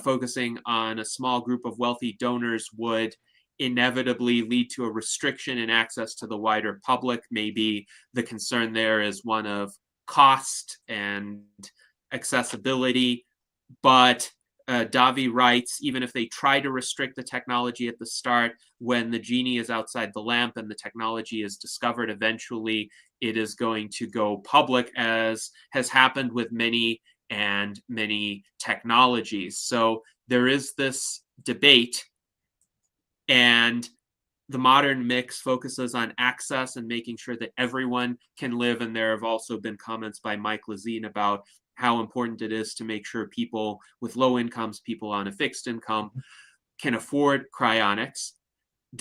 focusing on a small group of wealthy donors would inevitably lead to a restriction in access to the wider public. Maybe the concern there is one of cost and accessibility, but Davi writes, even if they try to restrict the technology at the start, when the genie is outside the lamp and the technology is discovered, eventually it is going to go public, as has happened with many and many technologies. So there is this debate, and the modern mix focuses on access and making sure that everyone can live. And there have also been comments by Mike Lazine about how important it is to make sure people with low incomes, people on a fixed income, can afford cryonics.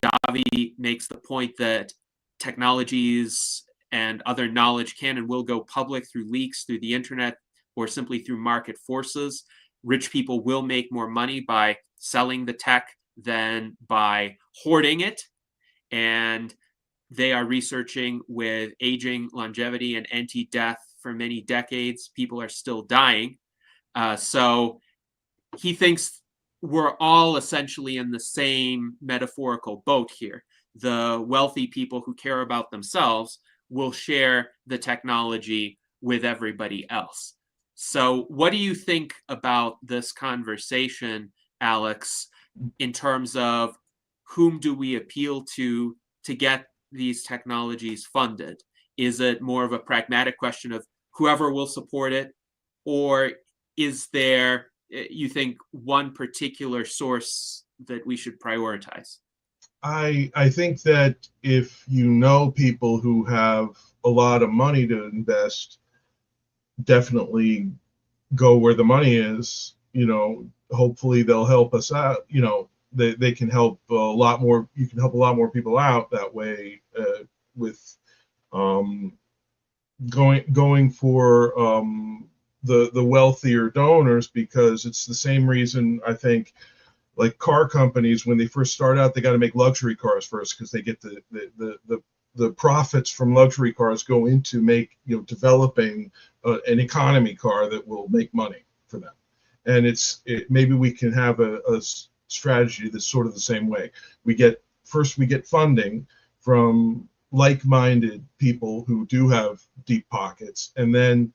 Davi makes the point that technologies and other knowledge can and will go public through leaks, through the internet, or simply through market forces. Rich people will make more money by selling the tech than by hoarding it. And they are researching with aging, longevity, and anti-death for many decades. People are still dying. So he thinks we're all essentially in the same metaphorical boat here. The wealthy people who care about themselves will share the technology with everybody else. So what do you think about this conversation, Alex, in terms of whom do we appeal to get these technologies funded? Is it more of a pragmatic question of whoever will support it, or is there, you think, one particular source that we should prioritize? I think that if you know people who have a lot of money to invest, definitely go where the money is. Hopefully they'll help us out. They can help a lot more. You can help a lot more people out that way, with going for the wealthier donors, because it's the same reason I think, like car companies, when they first start out, they got to make luxury cars first, because they get the profits from luxury cars go into developing an economy car that will make money for them. And maybe we can have a strategy that's sort of the same way. We get funding from like-minded people who do have deep pockets, and then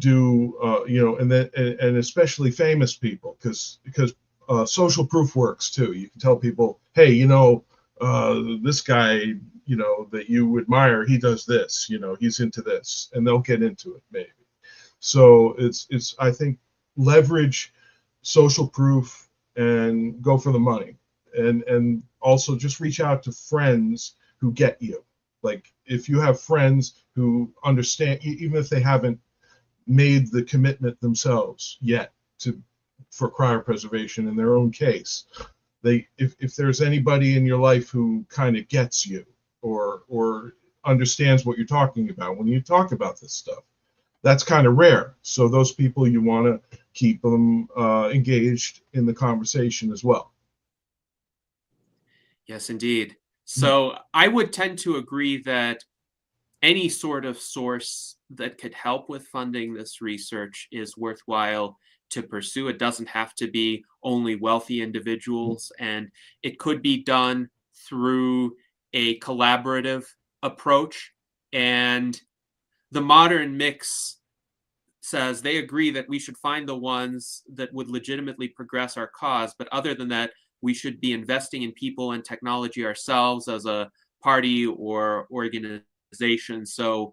and especially famous people, because social proof works too. You can tell people, hey, this guy, that you admire, he does this, he's into this, and they'll get into it maybe. So it's I think leverage social proof and go for the money, and also just reach out to friends who get you. Like if you have friends who understand, even if they haven't made the commitment themselves yet for cryopreservation in their own case, if there's anybody in your life who kind of gets you or understands what you're talking about when you talk about this stuff, that's kind of rare. So those people, you want to keep them engaged in the conversation as well. Yes, indeed. So I would tend to agree that any sort of source that could help with funding this research is worthwhile to pursue. It doesn't have to be only wealthy individuals, and it could be done through a collaborative approach. And the modern mix says they agree that we should find the ones that would legitimately progress our cause. But other than that, we should be investing in people and technology ourselves as a party or organization. So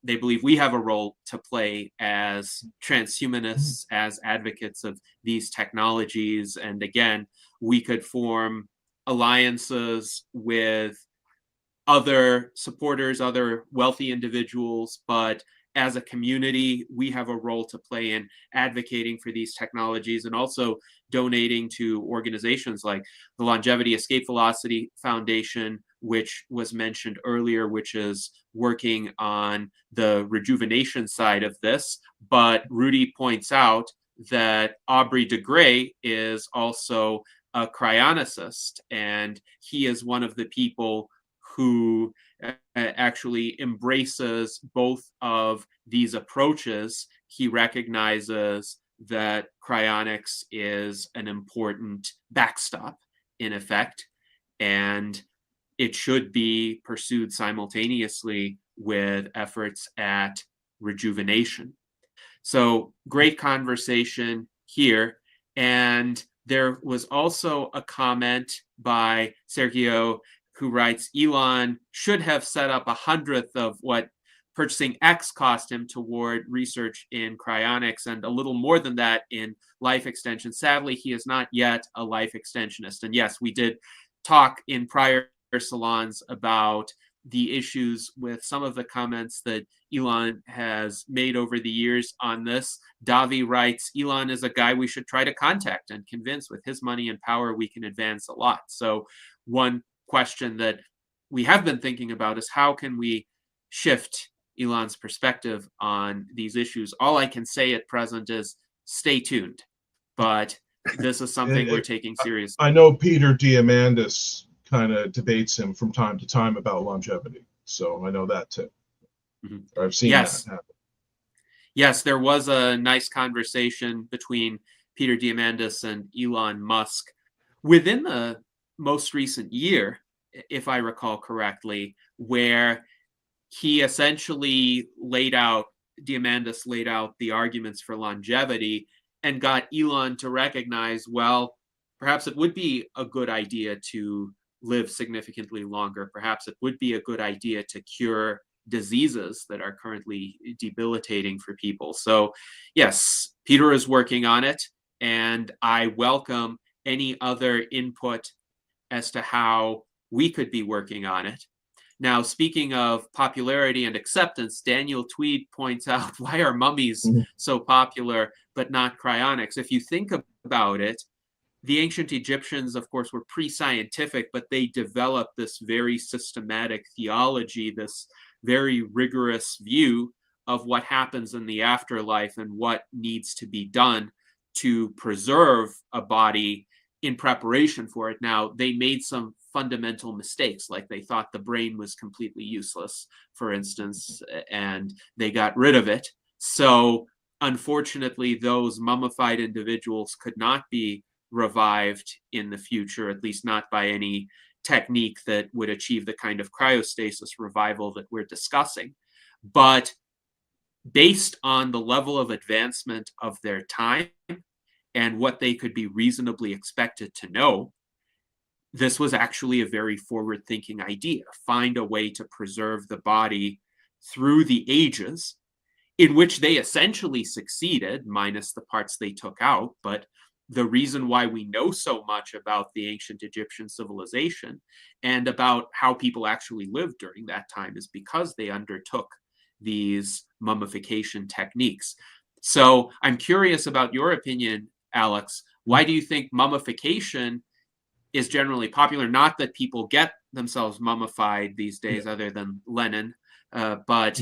they believe we have a role to play as transhumanists, as advocates of these technologies. And again, we could form alliances with other supporters, other wealthy individuals, but as a community, we have a role to play in advocating for these technologies, and also donating to organizations like the Longevity Escape Velocity Foundation, which was mentioned earlier, which is working on the rejuvenation side of this. But Rudy points out that Aubrey de Grey is also a cryonicist, and he is one of the people who actually embraces both of these approaches. He recognizes that cryonics is an important backstop, in effect, and it should be pursued simultaneously with efforts at rejuvenation. So great conversation here. And there was also a comment by Sergio who writes, Elon should have set up 100th of what purchasing X cost him toward research in cryonics, and a little more than that in life extension. Sadly, he is not yet a life extensionist. And yes, we did talk in prior salons about the issues with some of the comments that Elon has made over the years on this. Davi writes, Elon is a guy we should try to contact and convince. With his money and power, we can advance a lot. So one question that we have been thinking about is how can we shift Elon's perspective on these issues? All I can say at present is stay tuned. But this is something we're taking seriously. I know Peter Diamandis kind of debates him from time to time about longevity. So I know that too. Mm-hmm. I've seen that happen. Yes, there was a nice conversation between Peter Diamandis and Elon Musk within the most recent year, if I recall correctly, where he essentially Diamandis laid out the arguments for longevity and got Elon to recognize, well, perhaps it would be a good idea to live significantly longer. Perhaps it would be a good idea to cure diseases that are currently debilitating for people. So yes, Peter is working on it, and I welcome any other input as to how we could be working on it. Now, speaking of popularity and acceptance, Daniel Tweed points out, why are mummies so popular but not cryonics? If you think about it, the ancient Egyptians, of course, were pre-scientific, but they developed this very systematic theology, this very rigorous view of what happens in the afterlife and what needs to be done to preserve a body in preparation for it. Now, they made some fundamental mistakes, like they thought the brain was completely useless, for instance, and they got rid of it. So, unfortunately, those mummified individuals could not be revived in the future, at least not by any technique that would achieve the kind of cryostasis revival that we're discussing. But based on the level of advancement of their time and what they could be reasonably expected to know, this was actually a very forward-thinking idea. Find a way to preserve the body through the ages, in which they essentially succeeded, minus the parts they took out. But the reason why we know so much about the ancient Egyptian civilization and about how people actually lived during that time is because they undertook these mummification techniques. So I'm curious about your opinion, Alex. Why do you think mummification is generally popular? Not that people get themselves mummified these days, other than Lenin, but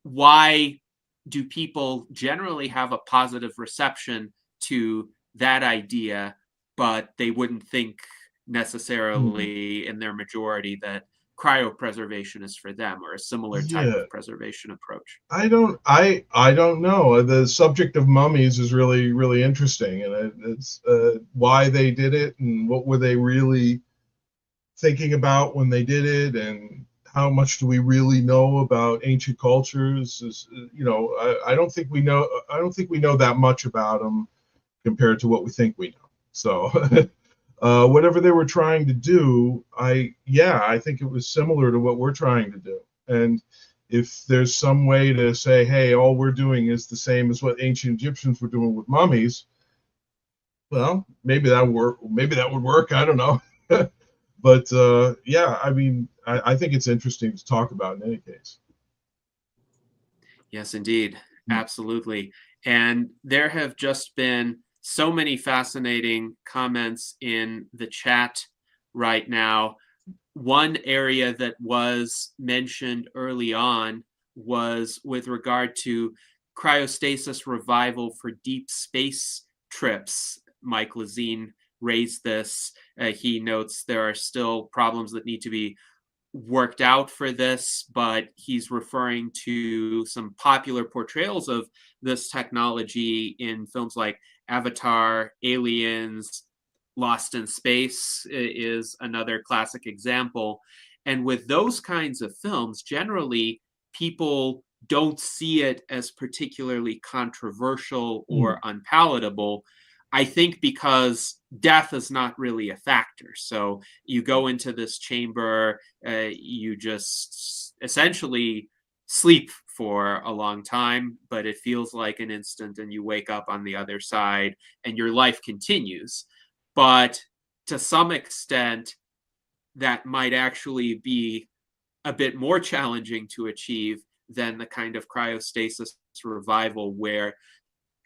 why do people generally have a positive reception to that idea, but they wouldn't think necessarily in their majority that cryopreservation is for them, or a similar type of preservation approach? I don't know. The subject of mummies is really, really interesting, and it's why they did it and what were they really thinking about when they did it, and how much do we really know about ancient cultures? I don't think we know. I don't think we know that much about them compared to what we think we know. So whatever they were trying to do, I think it was similar to what we're trying to do. And if there's some way to say, hey, all we're doing is the same as what ancient Egyptians were doing with mummies, well, maybe that would work. I don't know. But I mean, I think it's interesting to talk about in any case. Yes, indeed. Absolutely. And there have just been so many fascinating comments in the chat right now. One area that was mentioned early on was with regard to cryostasis revival for deep space trips. Mike Lazine raised this. He notes there are still problems that need to be worked out for this, but he's referring to some popular portrayals of this technology in films like Avatar, Aliens, Lost in Space is another classic example. And with those kinds of films, generally people don't see it as particularly controversial or unpalatable. I think because death is not really a factor. So you go into this chamber, you just essentially sleep for a long time, but it feels like an instant, and you wake up on the other side and your life continues. But to some extent, that might actually be a bit more challenging to achieve than the kind of cryostasis revival where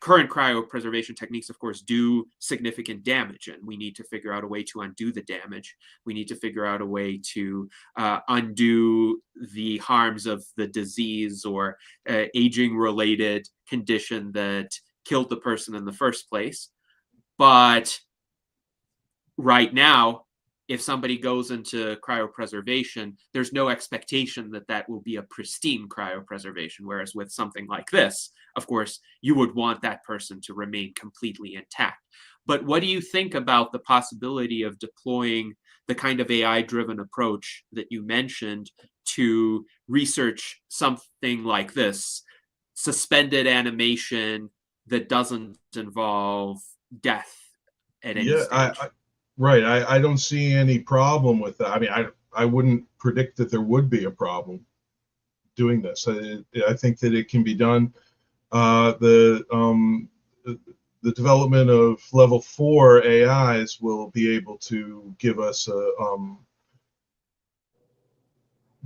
current cryopreservation techniques, of course, do significant damage, and we need to figure out a way to undo the damage. We need to figure out a way to undo the harms of the disease or aging-related condition that killed the person in the first place. But right now, if somebody goes into cryopreservation, there's no expectation that that will be a pristine cryopreservation. Whereas with something like this, of course, you would want that person to remain completely intact. But what do you think about the possibility of deploying the kind of AI-driven approach that you mentioned to research something like this, suspended animation that doesn't involve death at any stage? Right. I don't see any problem with that. I mean, I wouldn't predict that there would be a problem doing this. I think that it can be done. The development of level 4 AIs will be able to give us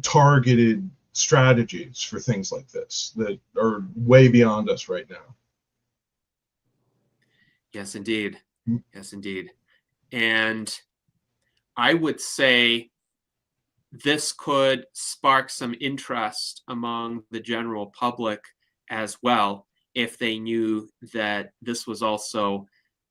targeted strategies for things like this that are way beyond us right now. Yes, indeed. Yes, indeed. And I would say this could spark some interest among the general public as well, if they knew that this was also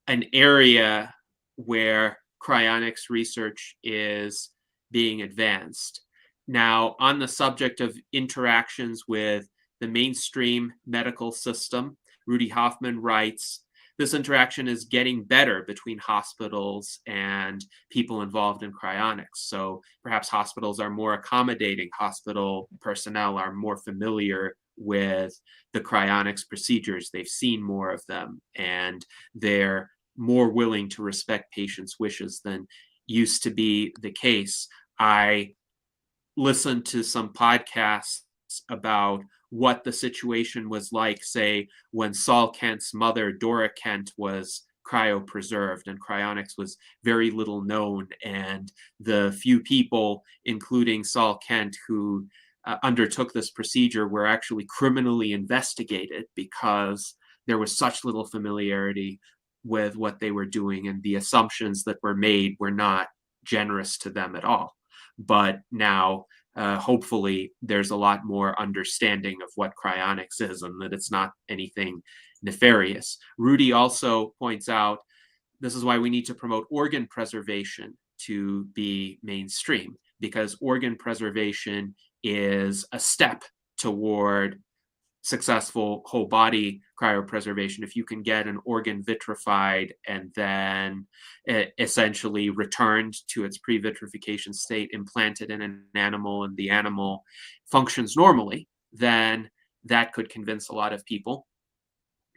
an area where cryonics research is being advanced. Now, on the subject of interactions with the mainstream medical system, Rudy Hoffman writes, this interaction is getting better between hospitals and people involved in cryonics. So perhaps hospitals are more accommodating. Hospital personnel are more familiar with the cryonics procedures. They've seen more of them, and they're more willing to respect patients' wishes than used to be the case. I listened to some podcasts about what the situation was like, say, when Saul Kent's mother, Dora Kent, was cryopreserved, and cryonics was very little known. And the few people, including Saul Kent, who undertook this procedure were actually criminally investigated because there was such little familiarity with what they were doing, and the assumptions that were made were not generous to them at all. But now, hopefully, there's a lot more understanding of what cryonics is and that it's not anything nefarious. Rudy also points out this is why we need to promote organ preservation to be mainstream, because organ preservation is a step toward successful whole body cryopreservation. If you can get an organ vitrified and then essentially returned to its pre-vitrification state, implanted in an animal, and the animal functions normally, then that could convince a lot of people.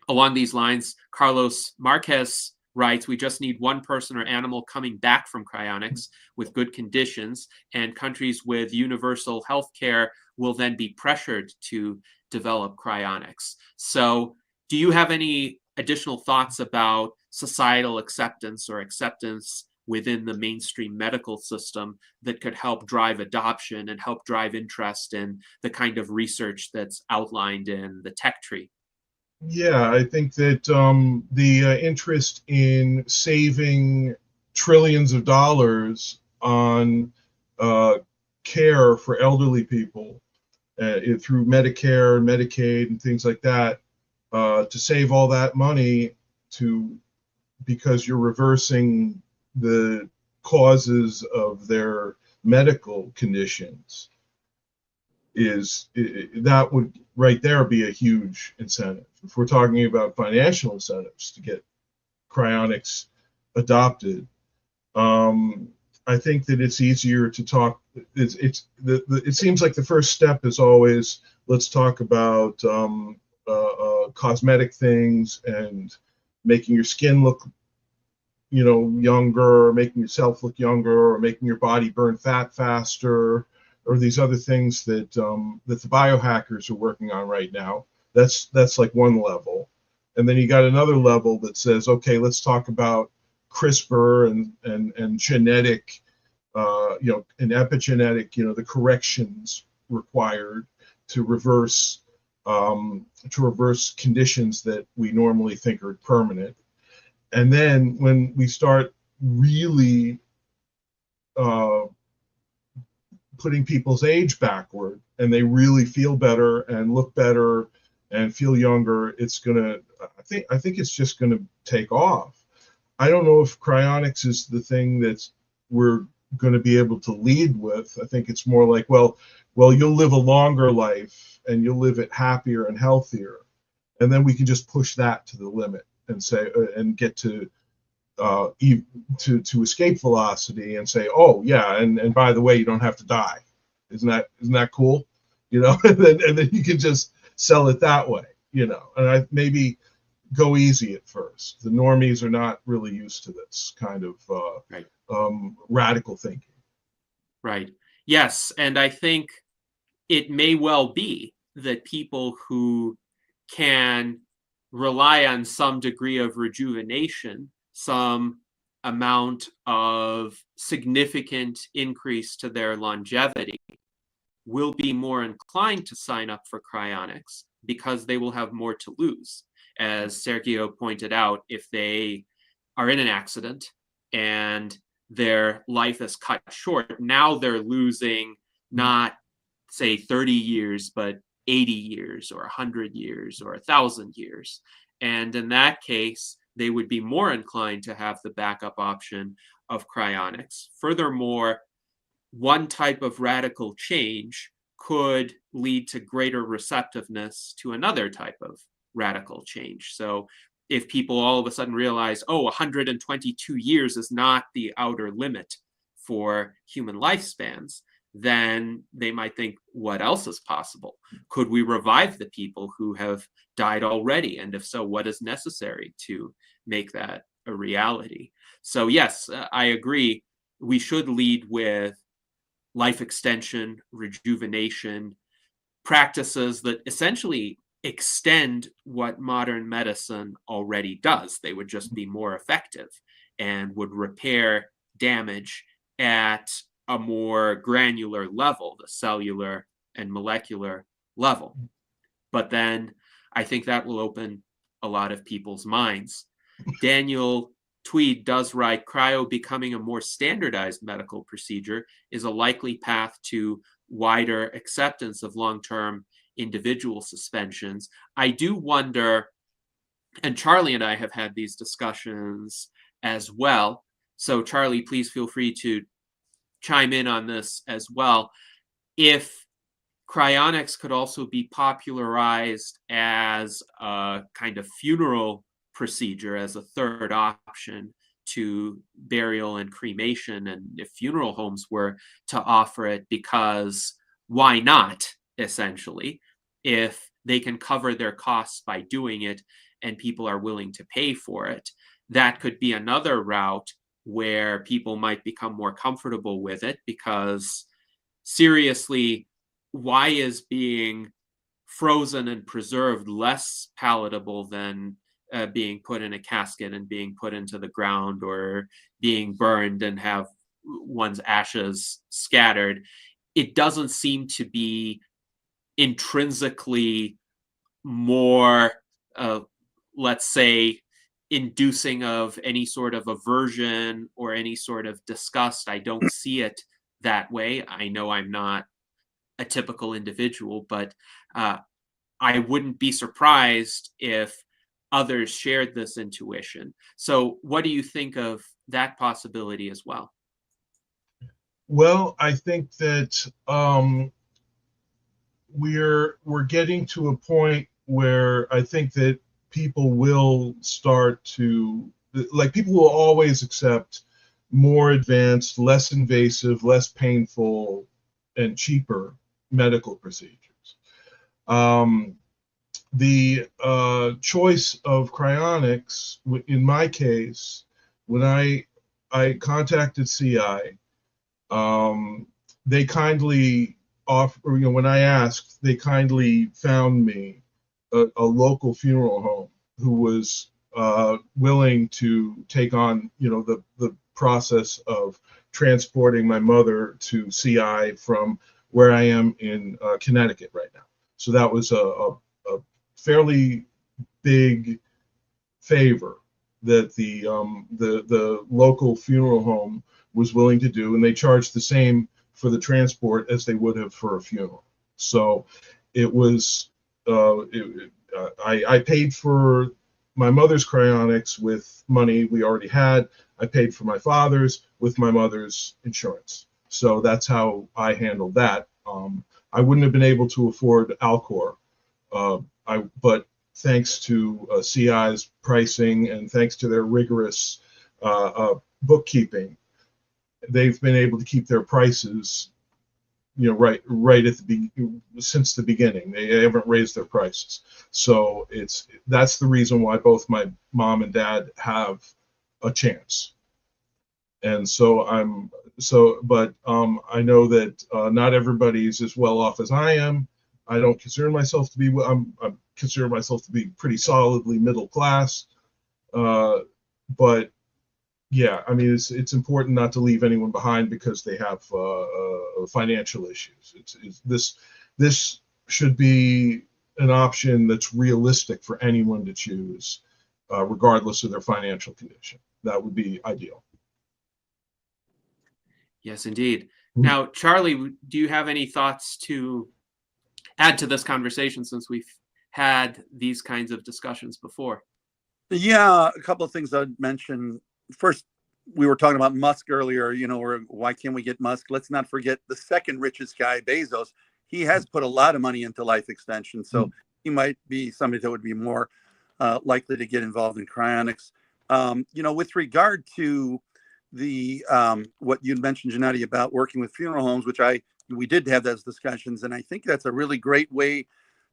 Along these lines, Carlos Marquez writes, we just need one person or animal coming back from cryonics with good conditions, and countries with universal health care will then be pressured to develop cryonics. So do you have any additional thoughts about societal acceptance or acceptance within the mainstream medical system that could help drive adoption and help drive interest in the kind of research that's outlined in the tech tree? Yeah, I think that the interest in saving trillions of dollars on care for elderly people through Medicare, Medicaid, and things like that, to save all that money because you're reversing the causes of their medical conditions, that would right there be a huge incentive. If we're talking about financial incentives to get cryonics adopted, I think that it's easier to talk. It seems like the first step is always, let's talk about cosmetic things and making your skin look, younger, or making yourself look younger, or making your body burn fat faster, or these other things that that the biohackers are working on right now. That's like one level. And then you got another level that says, okay, let's talk about CRISPR and genetic, and epigenetic, the corrections required to reverse conditions that we normally think are permanent. And then when we start really putting people's age backward, and they really feel better and look better and feel younger, I think it's just gonna take off. I don't know if cryonics is the thing that's we're going to be able to lead with. I think it's more like, well, you'll live a longer life and you'll live it happier and healthier, and then we can just push that to the limit and say and get to escape velocity and say, oh yeah, and by the way, you don't have to die. Isn't that cool? And then you can just sell it that way. And I maybe go easy at first. The normies are not really used to this kind of Right. Radical thinking. Right. Yes. And I think it may well be that people who can rely on some degree of rejuvenation, some amount of significant increase to their longevity, will be more inclined to sign up for cryonics because they will have more to lose. As Sergio pointed out, if they are in an accident and their life is cut short, now they're losing not, say, 30 years, but 80 years or 100 years or 1,000 years. And in that case, they would be more inclined to have the backup option of cryonics. Furthermore, one type of radical change could lead to greater receptiveness to another type of radical change. So if people all of a sudden realize, 122 years is not the outer limit for human lifespans, then they might think, what else is possible? Could we revive the people who have died already? And if so, what is necessary to make that a reality? So yes, I agree. We should lead with life extension, rejuvenation, practices that essentially extend what modern medicine already does. They would just be more effective and would repair damage at a more granular level, the cellular and molecular level. But then I think that will open a lot of people's minds. Daniel Tweed does write, cryo becoming a more standardized medical procedure is a likely path to wider acceptance of long-term individual suspensions. I do wonder, and Charlie and I have had these discussions as well, so Charlie, please feel free to chime in on this as well, if cryonics could also be popularized as a kind of funeral procedure, as a third option to burial and cremation, and if funeral homes were to offer it, because why not, essentially, if they can cover their costs by doing it and people are willing to pay for it. That could be another route where people might become more comfortable with it, because seriously, why is being frozen and preserved less palatable than being put in a casket and being put into the ground, or being burned and have one's ashes scattered? It doesn't seem to be intrinsically more, let's say, inducing of any sort of aversion or any sort of disgust. I don't see it that way. I know I'm not a typical individual, but I wouldn't be surprised if others shared this intuition. So what do you think of that possibility as well? Well, I think that we're getting to a point where I think that people will start to, like, people will always accept more advanced, less invasive, less painful, and cheaper medical procedures. The choice of cryonics, in my case, when I contacted CI, they kindly offer, when I asked, they kindly found me a local funeral home who was willing to take on, the process of transporting my mother to CI from where I am in Connecticut right now. So that was a fairly big favor that the local funeral home was willing to do, and they charged the same for the transport as they would have for a funeral. So it was I paid for my mother's cryonics with money we already had. I paid for my father's with my mother's insurance. So that's how I handled that. I wouldn't have been able to afford Alcor, but thanks to CI's pricing and thanks to their rigorous bookkeeping, they've been able to keep their prices, right at since the beginning. They haven't raised their prices. So that's the reason why both my mom and dad have a chance. And so I know that not everybody's as well off as I am. I don't consider myself to be. I consider myself to be pretty solidly middle class. But yeah, I mean, it's important not to leave anyone behind because they have financial issues. This should be an option that's realistic for anyone to choose, regardless of their financial condition. That would be ideal. Yes, indeed. Now, Charlie, do you have any thoughts to add to this conversation since we've had these kinds of discussions before? Yeah, a couple of things I'd mention. First, we were talking about Musk earlier, or why can't we get Musk? Let's not forget the second richest guy, Bezos. He has put a lot of money into life extension. So he might be somebody that would be more likely to get involved in cryonics. With regard to the what you'd mentioned, Janetti, about working with funeral homes, which we did have those discussions, and I think that's a really great way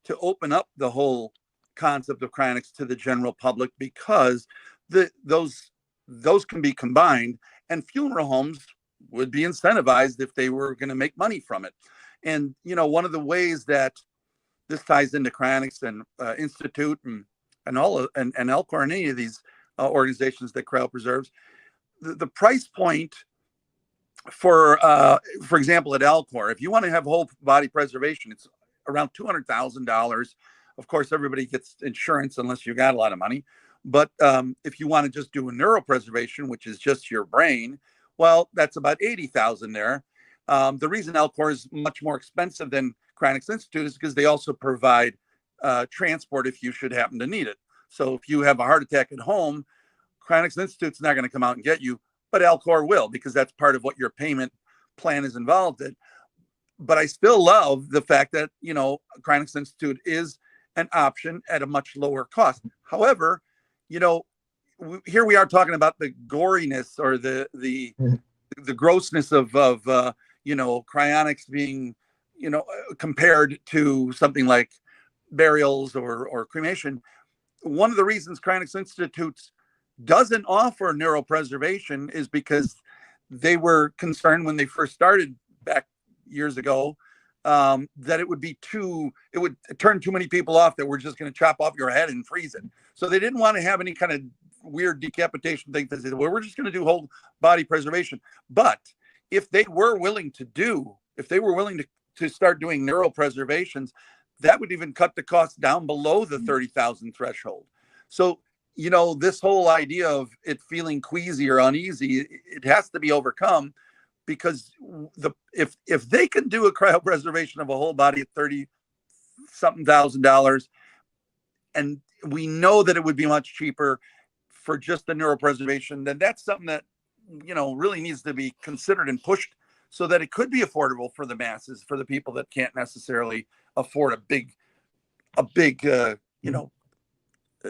to open up the whole concept of cryonics to the general public, because those can be combined, and funeral homes would be incentivized if they were going to make money from it. And one of the ways that this ties into cryonics and Institute and Alcor and any of these organizations that cryopreserves, the price point for example, at Alcor, if you want to have whole body preservation, it's around $200,000. Of course, everybody gets insurance unless you got a lot of money. But if you want to just do a neuropreservation, which is just your brain, well, that's about $80,000 there. The reason Alcor is much more expensive than Cryonics Institute is because they also provide transport if you should happen to need it. So if you have a heart attack at home, Cryonics Institute's not going to come out and get you, but Alcor will, because that's part of what your payment plan is involved in. But I still love the fact that, Cryonics Institute is an option at a much lower cost. However, here we are talking about the goriness or the grossness of cryonics being, compared to something like burials or cremation. One of the reasons Cryonics Institute doesn't offer neuropreservation is because they were concerned when they first started back years ago that it would turn too many people off, that we're just going to chop off your head and freeze it. So they didn't want to have any kind of weird decapitation thing. They said, well, we're just going to do whole body preservation. But if they were willing to start doing neuropreservations, that would even cut the cost down below the 30,000 threshold. So, this whole idea of it feeling queasy or uneasy, it has to be overcome, because if they can do a cryopreservation of a whole body at $30-something thousand, and we know that it would be much cheaper for just the neuropreservation, then that's something that really needs to be considered and pushed so that it could be affordable for the masses, for the people that can't necessarily afford a big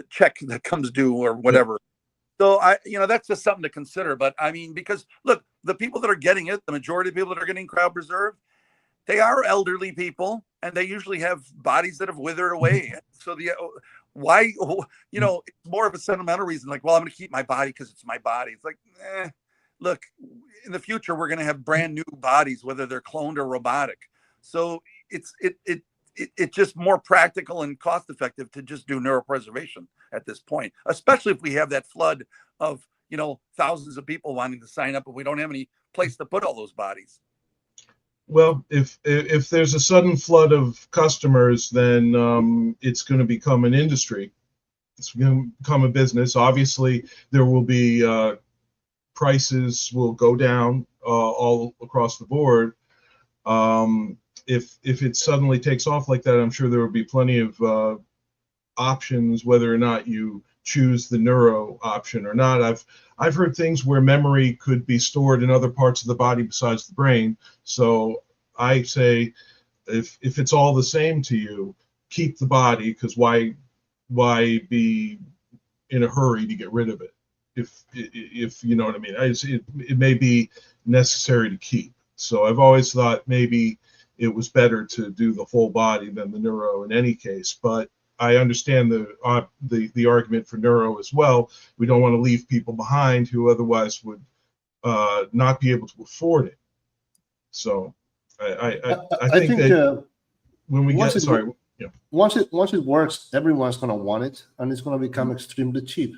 check that comes due or whatever. So that's just something to consider. But I mean, because look, the people that are getting it, the majority of people that are getting cryopreserved, they are elderly people, and they usually have bodies that have withered away. So why, it's more of a sentimental reason. Like, well, I'm going to keep my body because it's my body. It's like, look, in the future, we're going to have brand new bodies, whether they're cloned or robotic. So it's just more practical and cost effective to just do neuropreservation at this point, especially if we have that flood of, thousands of people wanting to sign up, but we don't have any place to put all those bodies. Well, if there's a sudden flood of customers, then it's going to become an industry. It's going to become a business. Obviously, there will be prices will go down all across the board. If it suddenly takes off like that, I'm sure there will be plenty of options, whether or not you choose the neuro option or not. I've heard things where memory could be stored in other parts of the body besides the brain. So I say, if it's all the same to you, keep the body, because why be in a hurry to get rid of it? If you know what I mean. It may be necessary to keep. So I've always thought maybe it was better to do the full body than the neuro in any case. But I understand the argument for neuro as well. We don't want to leave people behind who otherwise would not be able to afford it. So I think that when we get once it works, everyone's going to want it, and it's going to become extremely cheap.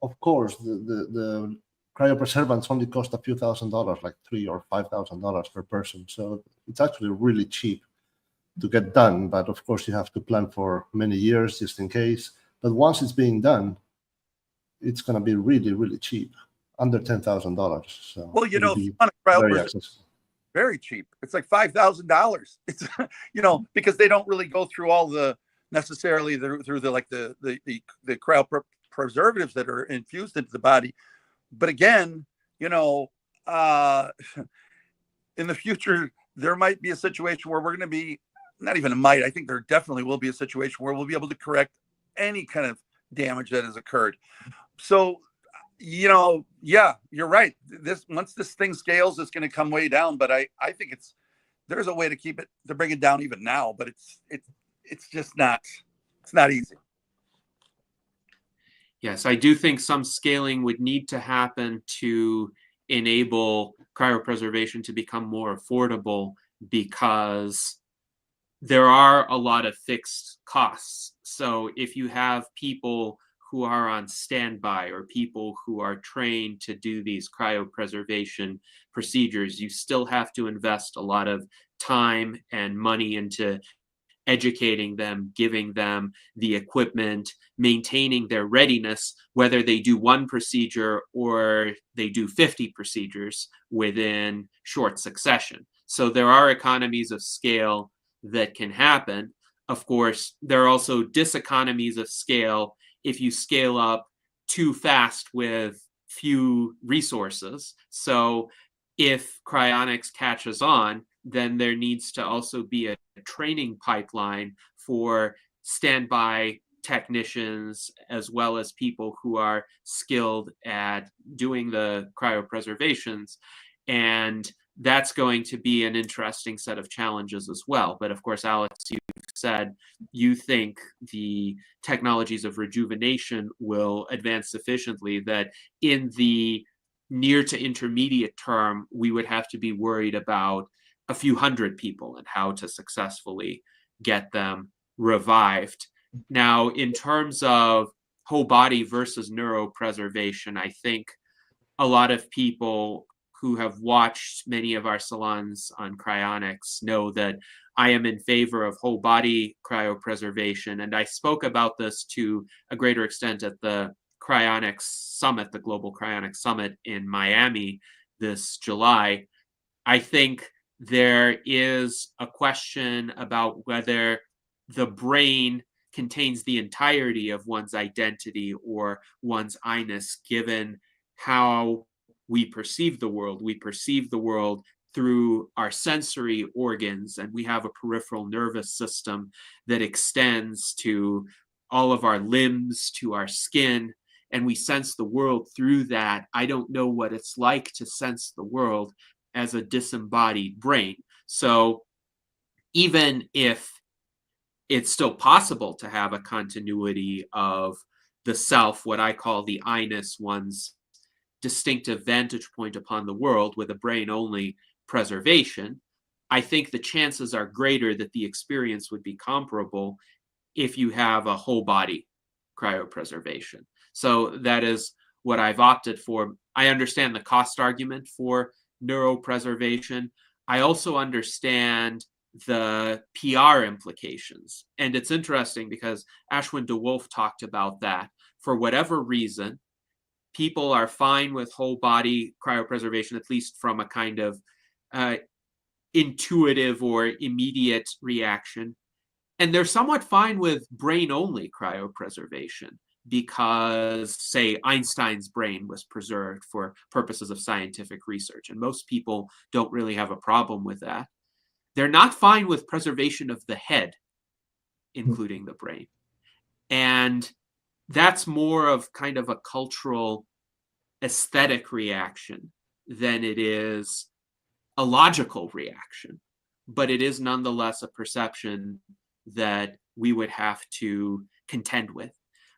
Of course, the cryopreservants only cost a few $1,000s, like $3,000 or $5,000 per person. So it's actually really cheap to get done. But of course, you have to plan for many years just in case. But once it's being done, it's going to be really, really cheap, under $10,000. So well, if you want a cryopreservation, very cheap. It's like $5,000. It's because they don't really go through all the necessarily through the cryopreservatives that are infused into the body. But again, in the future, there might be a situation where we're going to be, not even a might, I think there definitely will be a situation where we'll be able to correct any kind of damage that has occurred. So, yeah, you're right. Once this thing scales, it's going to come way down. But I think there's a way to bring it down even now, but it's just not, it's not easy. Yes, I do think some scaling would need to happen to enable cryopreservation to become more affordable, because there are a lot of fixed costs. So if you have people who are on standby or people who are trained to do these cryopreservation procedures, you still have to invest a lot of time and money into educating them, giving them the equipment, maintaining their readiness, whether they do one procedure or they do 50 procedures within short succession. So there are economies of scale that can happen. Of course, there are also diseconomies of scale if you scale up too fast with few resources. So if cryonics catches on, then there needs to also be a training pipeline for standby technicians, as well as people who are skilled at doing the cryopreservations. And that's going to be an interesting set of challenges as well. But of course, Alex, you said you think the technologies of rejuvenation will advance sufficiently that in the near to intermediate term, we would have to be worried about a few hundred people and how to successfully get them revived. Now, in terms of whole body versus neuropreservation, I think a lot of people who have watched many of our salons on cryonics know that I am in favor of whole body cryopreservation. And I spoke about this to a greater extent at the Cryonics Summit, the Global Cryonics Summit in Miami this July. I think there is a question about whether the brain contains the entirety of one's identity or one's I-ness, given how we perceive the world. We perceive the world through our sensory organs, and we have a peripheral nervous system that extends to all of our limbs, to our skin. and we sense the world through that, I don't know what it's like to sense the world as a disembodied brain. So even if it's still possible to have a continuity of the self, what I call the I-ness, one's distinctive vantage point upon the world with a brain-only preservation, I think the chances are greater that the experience would be comparable if you have a whole body cryopreservation. So that is what I've opted for. I understand the cost argument for neuropreservation. I also understand the PR implications. And it's interesting because Ashwin de Wolf talked about that. For whatever reason, people are fine with whole body cryopreservation, at least from a kind of intuitive or immediate reaction. And they're somewhat fine with brain-only cryopreservation because, say, Einstein's brain was preserved for purposes of scientific research, and most people don't really have a problem with that. They're not fine with preservation of the head, including the brain. And that's more of kind of a cultural aesthetic reaction than it is a logical reaction. But it is nonetheless a perception that we would have to contend with.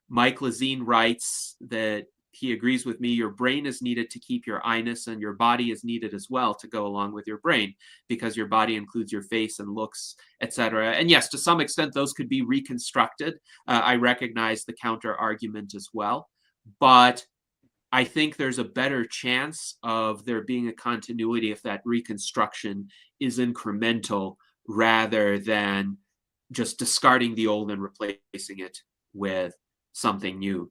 Mike Lazine writes that he agrees with me, your brain is needed to keep your I-ness, and your body is needed as well to go along with your brain, because your body includes your face and looks, etc. And yes, to some extent, those could be reconstructed. I recognize the counter argument as well, but I think there's a better chance of there being a continuity if that reconstruction is incremental rather than just discarding the old and replacing it with something new.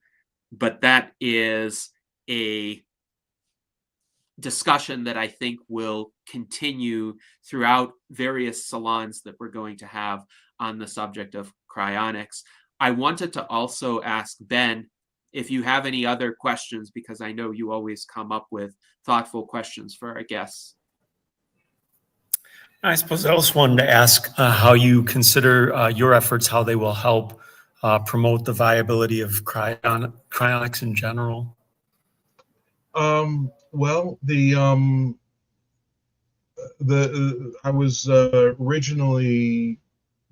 But that is a discussion that I think will continue throughout various salons that we're going to have on the subject of cryonics. I wanted to also ask Ben if you have any other questions, because I know you always come up with thoughtful questions for our guests. I suppose I also wanted to ask how you consider your efforts, how they will help promote the viability of cryonics in general. Well, I was originally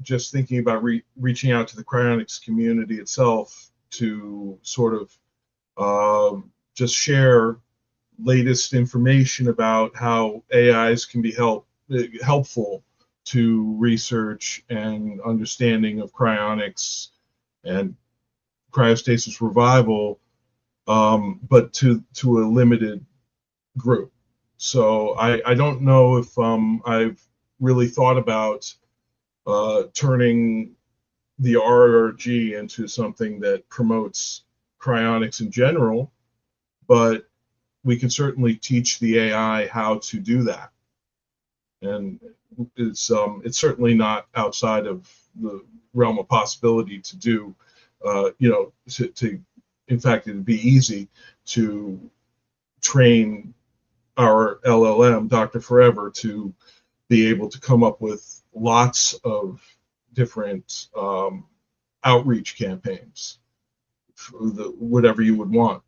just thinking about reaching out to the cryonics community itself to sort of just share latest information about how AIs can be helpful to research and understanding of cryonics and cryostasis revival, but to a limited group. So I don't know if I've really thought about turning the RRG into something that promotes cryonics in general, but we can certainly teach the AI how to do that. And it's certainly not outside of the realm of possibility to do, in fact, it'd be easy to train our LLM, Dr. Forever, to be able to come up with lots of different outreach campaigns, for whatever you would want.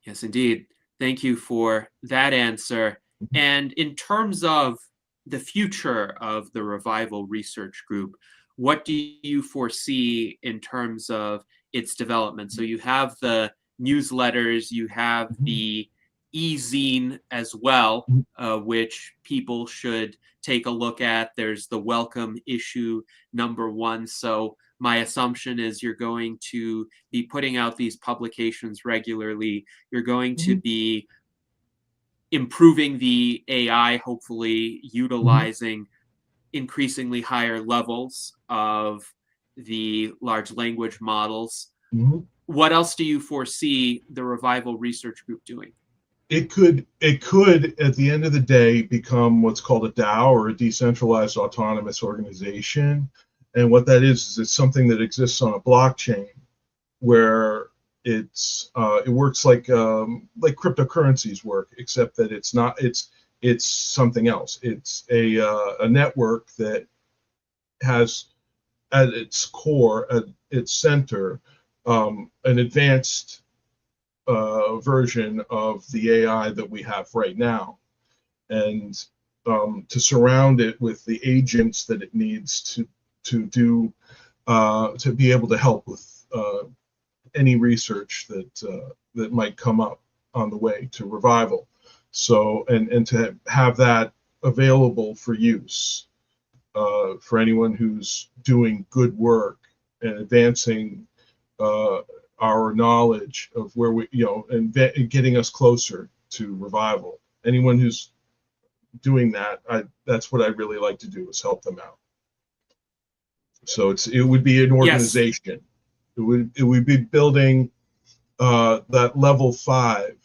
Yes, indeed. Thank you for that answer. And in terms of the future of the Revival Research Group, what do you foresee in terms of its development? So you have the newsletters, you have the e-zine as well, which people should take a look at. There's the welcome issue #1. So my assumption is you're going to be putting out these publications regularly. You're going to be improving the AI, hopefully utilizing increasingly higher levels of the large language models. What else do you foresee the Revival Research Group doing? It could, at the end of the day, become what's called a DAO, or a decentralized autonomous organization. And what that is it's something that exists on a blockchain, where it works like cryptocurrencies work, except that it's something else. It's a network that has at its core, at its center, an advanced version of the AI that we have right now, and to surround it with the agents that it needs to do to be able to help with any research that might come up on the way to revival. So and to have that available for use for anyone who's doing good work and advancing our knowledge of where we, and getting us closer to revival. Anyone who's doing that, that's what I really like to do, is help them out. So it would be an organization. Yes. It would be building that level 5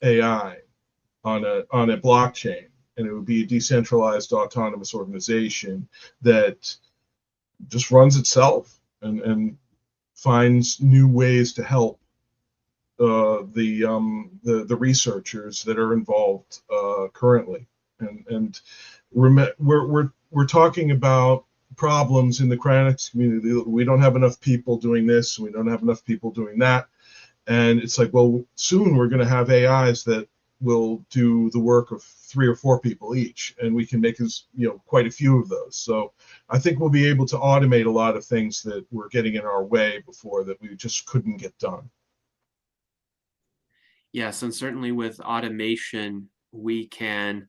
AI on a blockchain, and it would be a decentralized autonomous organization that just runs itself and finds new ways to help the researchers that are involved currently. And we're talking about problems in the cryonics community. We don't have enough people doing this, we don't have enough people doing that, and it's like, well, soon we're going to have AIs that will do the work of 3 or 4 people each, and we can make quite a few of those. So I think we'll be able to automate a lot of things that were getting in our way before, that we just couldn't get done. Yes, and certainly with automation, we can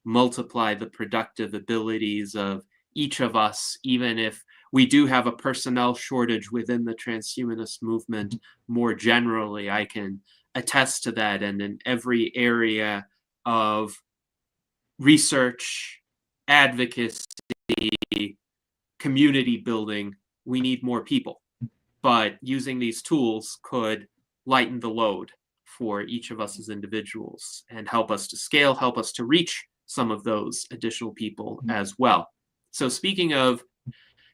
multiply the productive abilities of each of us, even if we do have a personnel shortage within the transhumanist movement more generally. I can attest to that. And in every area of research, advocacy, community building, we need more people. But using these tools could lighten the load for each of us as individuals and help us to scale, help us to reach some of those additional people as well. So speaking of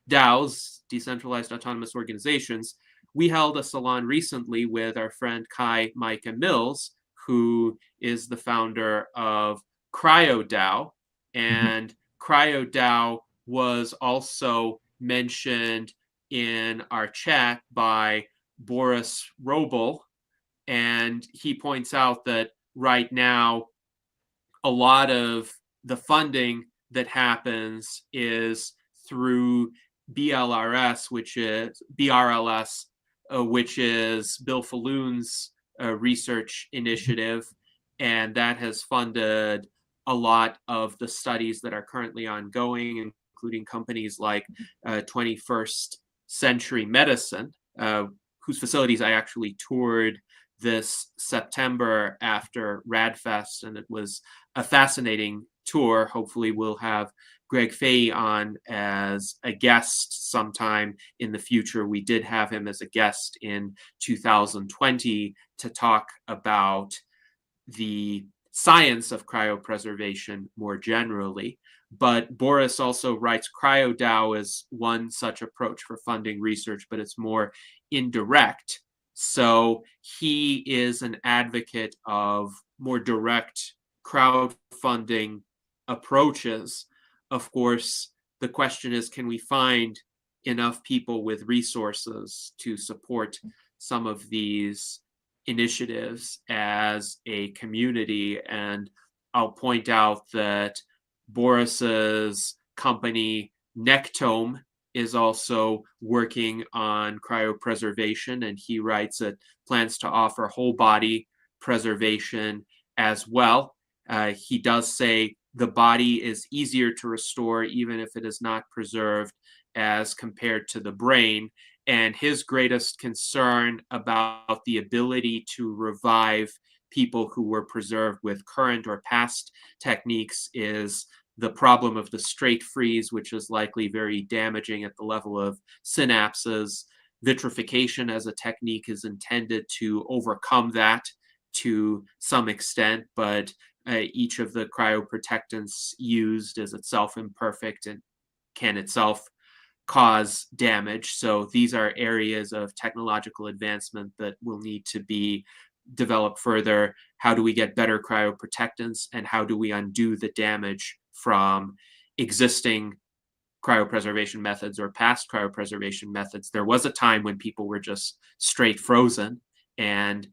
DAOs, decentralized autonomous organizations, we held a salon recently with our friend Kai Micah Mills, who is the founder of CryoDAO. And CryoDAO was also mentioned in our chat by Boris Robel, and he points out that right now a lot of the funding that happens is through BRLS, which is Bill Falloon's research initiative, and that has funded a lot of the studies that are currently ongoing, including companies like 21st Century Medicine, whose facilities I actually toured this September after RadFest, and it was a fascinating tour. Hopefully we'll have Greg Fahey on as a guest sometime in the future. We did have him as a guest in 2020 to talk about the science of cryopreservation more generally. But Boris also writes CryoDAO is one such approach for funding research, but it's more indirect. So he is an advocate of more direct crowdfunding approaches. Of course, the question is, can we find enough people with resources to support some of these initiatives as a community? And I'll point out that Boris's company Nectome is also working on cryopreservation, and he writes that plans to offer whole body preservation as well. He does say the body is easier to restore even if it is not preserved as compared to the brain. And his greatest concern about the ability to revive people who were preserved with current or past techniques is the problem of the straight freeze, which is likely very damaging at the level of synapses. Vitrification as a technique is intended to overcome that to some extent, but each of the cryoprotectants used is itself imperfect and can itself cause damage. So these are areas of technological advancement that will need to be developed further. How do we get better cryoprotectants, and how do we undo the damage from existing cryopreservation methods or past cryopreservation methods. There was a time when people were just straight frozen, and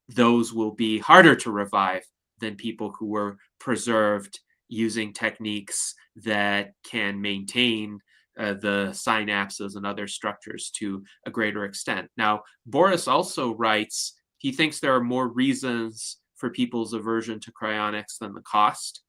those will be harder to revive than people who were preserved using techniques that can maintain the synapses and other structures to a greater extent. Now, Boris also writes, he thinks there are more reasons for people's aversion to cryonics than the cost.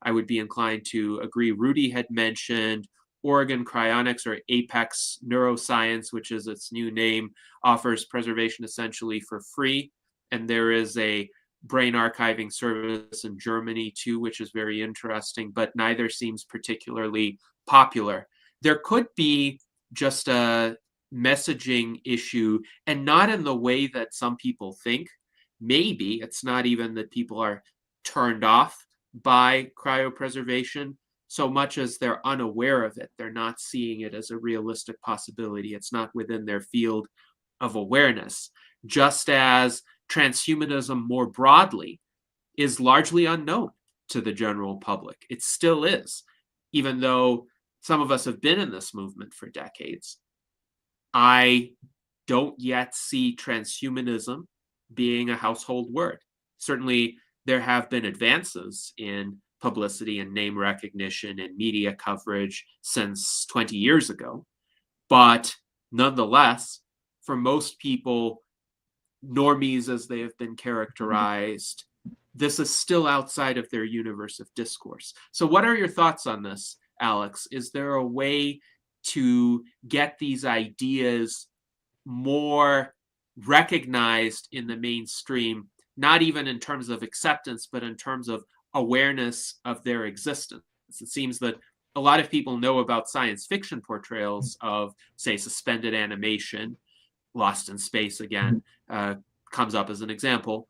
I would be inclined to agree. Rudy had mentioned Oregon Cryonics, or Apex Neuroscience, which is its new name, offers preservation essentially for free. And there is a brain archiving service in Germany too, which is very interesting, but neither seems particularly popular. There could be just a messaging issue, and not in the way that some people think. Maybe it's not even that people are turned off by cryopreservation so much as they're unaware of it. They're not seeing it as a realistic possibility. It's not within their field of awareness. Just as transhumanism more broadly is largely unknown to the general public. It still is, even though some of us have been in this movement for decades. I don't yet see transhumanism being a household word. Certainly, there have been advances in publicity and name recognition and media coverage since 20 years ago. But nonetheless, for most people, normies as they have been characterized, this is still outside of their universe of discourse. So what are your thoughts on this, Alex? Is there a way to get these ideas more recognized in the mainstream, not even in terms of acceptance, but in terms of awareness of their existence? It seems that a lot of people know about science fiction portrayals of, say, suspended animation. Lost in Space, again, comes up as an example,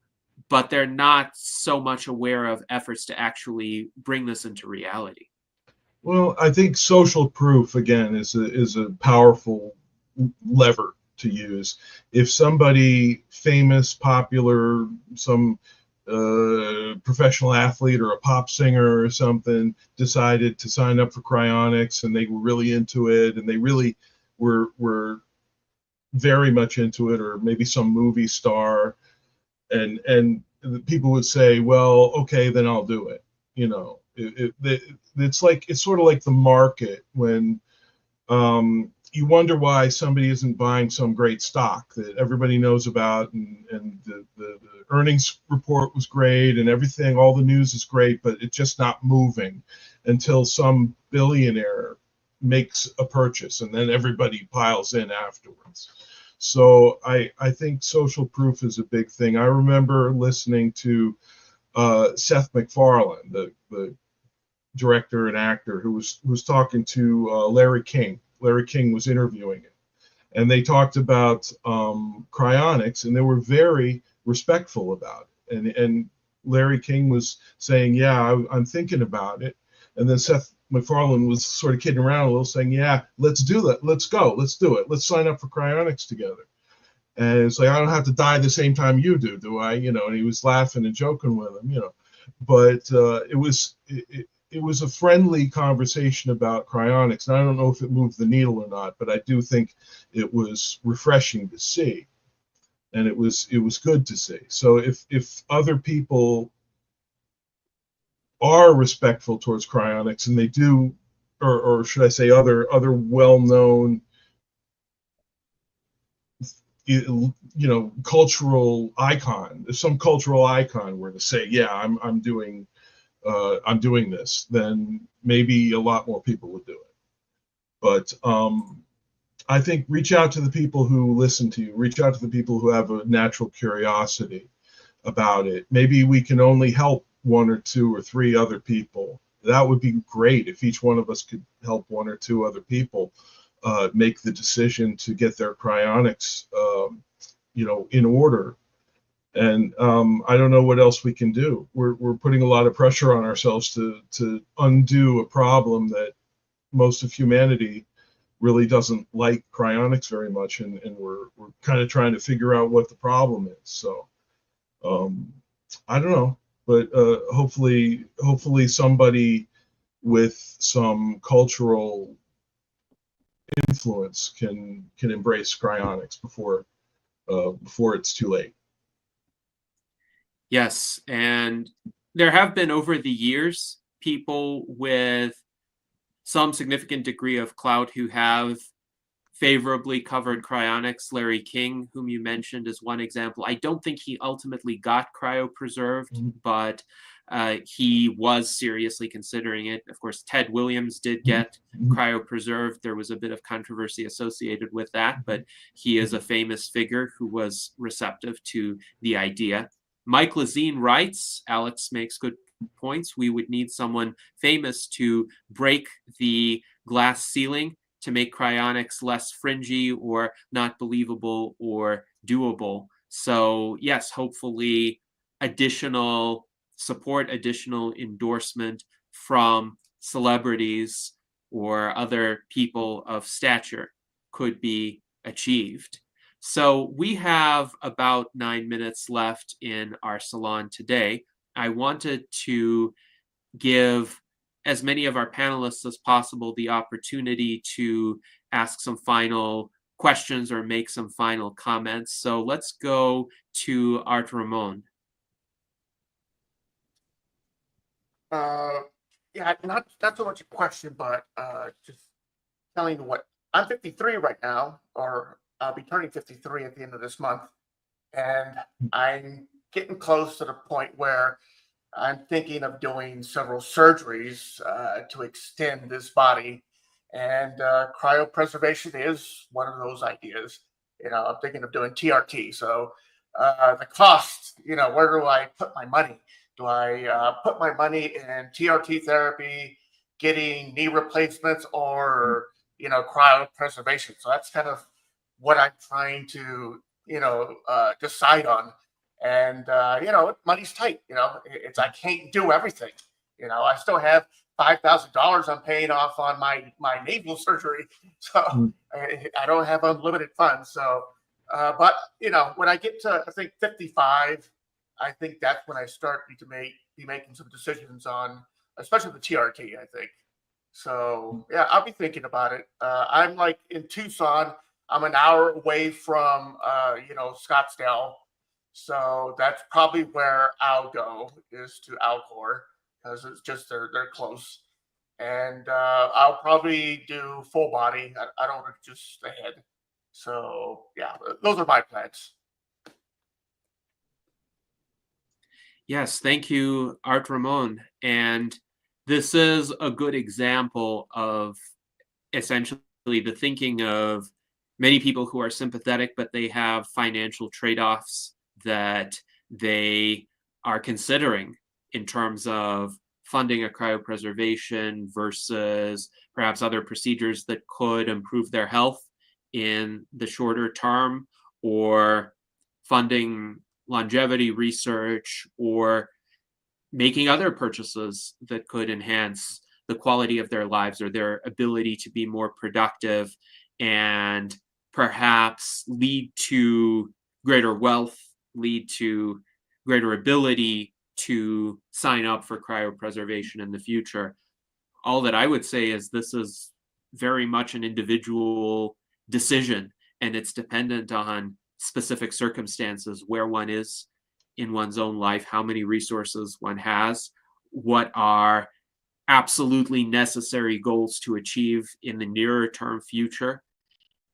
but they're not so much aware of efforts to actually bring this into reality. Well, I think social proof, again, is a powerful lever to use. If somebody famous, popular, some professional athlete or a pop singer or something decided to sign up for cryonics, and they were really into it, and they really were very much into it, or maybe some movie star, and people would say, well, okay, then I'll do it. You know, it's sort of like the market when you wonder why somebody isn't buying some great stock that everybody knows about, and the earnings report was great and everything, all the news is great, but it's just not moving until some billionaire makes a purchase, and then everybody piles in afterwards. So I think social proof is a big thing. I remember listening to Seth MacFarlane, the director and actor, who was talking to Larry King. Larry King was interviewing him, and they talked about cryonics, and they were very respectful about it. And Larry King was saying, yeah, I'm thinking about it. And then Seth MacFarlane was sort of kidding around a little, saying, yeah, let's do that. Let's go. Let's do it. Let's sign up for cryonics together. And it's like, I don't have to die the same time you do I? You know, and he was laughing and joking with him, you know. But it was a friendly conversation about cryonics. And I don't know if it moved the needle or not, but I do think it was refreshing to see. And it was good to see. So if other people are respectful towards cryonics, and they do, or should I say other well-known, you know, cultural icon, if some cultural icon were to say, yeah, I'm doing this, then maybe a lot more people would do it. But I think reach out to the people who listen to you, reach out to the people who have a natural curiosity about it. Maybe we can only help 1 or 2 or 3 other people. That would be great if each one of us could help 1 or 2 other people make the decision to get their cryonics, you know, in order. And I don't know what else we can do. We're putting a lot of pressure on ourselves to undo a problem that most of humanity really doesn't like cryonics very much, and we're kind of trying to figure out what the problem is. So I don't know, but hopefully somebody with some cultural influence can embrace cryonics before it's too late. Yes, and there have been over the years people with some significant degree of clout who have favorably covered cryonics. Larry King, whom you mentioned, is one example. I don't think he ultimately got cryopreserved, but he was seriously considering it. Of course, Ted Williams did get cryopreserved. There was a bit of controversy associated with that, but he is a famous figure who was receptive to the idea. Mike Lazine writes, Alex makes good points. We would need someone famous to break the glass ceiling to make cryonics less fringy or not believable or doable. So yes, hopefully additional support, additional endorsement from celebrities or other people of stature could be achieved. So we have about 9 minutes left in our salon today. I wanted to give as many of our panelists as possible the opportunity to ask some final questions or make some final comments. So let's go to Art Ramon. Yeah, not so much a question, but just telling you what I'm 53 right now, or I'll be turning 53 at the end of this month, and I'm getting close to the point where I'm thinking of doing several surgeries to extend this body, and cryopreservation is one of those ideas. I'm thinking of doing TRT. So the cost, where do I put my money? Do I put my money in TRT therapy, getting knee replacements, or cryopreservation? So that's kind of what I'm trying to decide on. And money's tight. It's I can't do everything. I still have $5,000 I'm paying off on my naval surgery, so I don't have unlimited funds. So, but when I get to I think 55, I think that's when I start to be making some decisions on, especially the TRT. I think so. Yeah, I'll be thinking about it. I'm like in Tucson. I'm an hour away from Scottsdale. So that's probably where I'll go, is to Alcor, because it's just they're close. And I'll probably do full body. I don't want to just the head. So yeah, those are my plans. Yes, thank you, Art Ramon. And this is a good example of essentially the thinking of many people who are sympathetic, but they have financial trade-offs that they are considering in terms of funding a cryopreservation versus perhaps other procedures that could improve their health in the shorter term, or funding longevity research, or making other purchases that could enhance the quality of their lives or their ability to be more productive and perhaps lead to greater wealth, lead to greater ability to sign up for cryopreservation in the future. All that I would say is this is very much an individual decision, and it's dependent on specific circumstances, where one is in one's own life, how many resources one has, what are absolutely necessary goals to achieve in the nearer term future,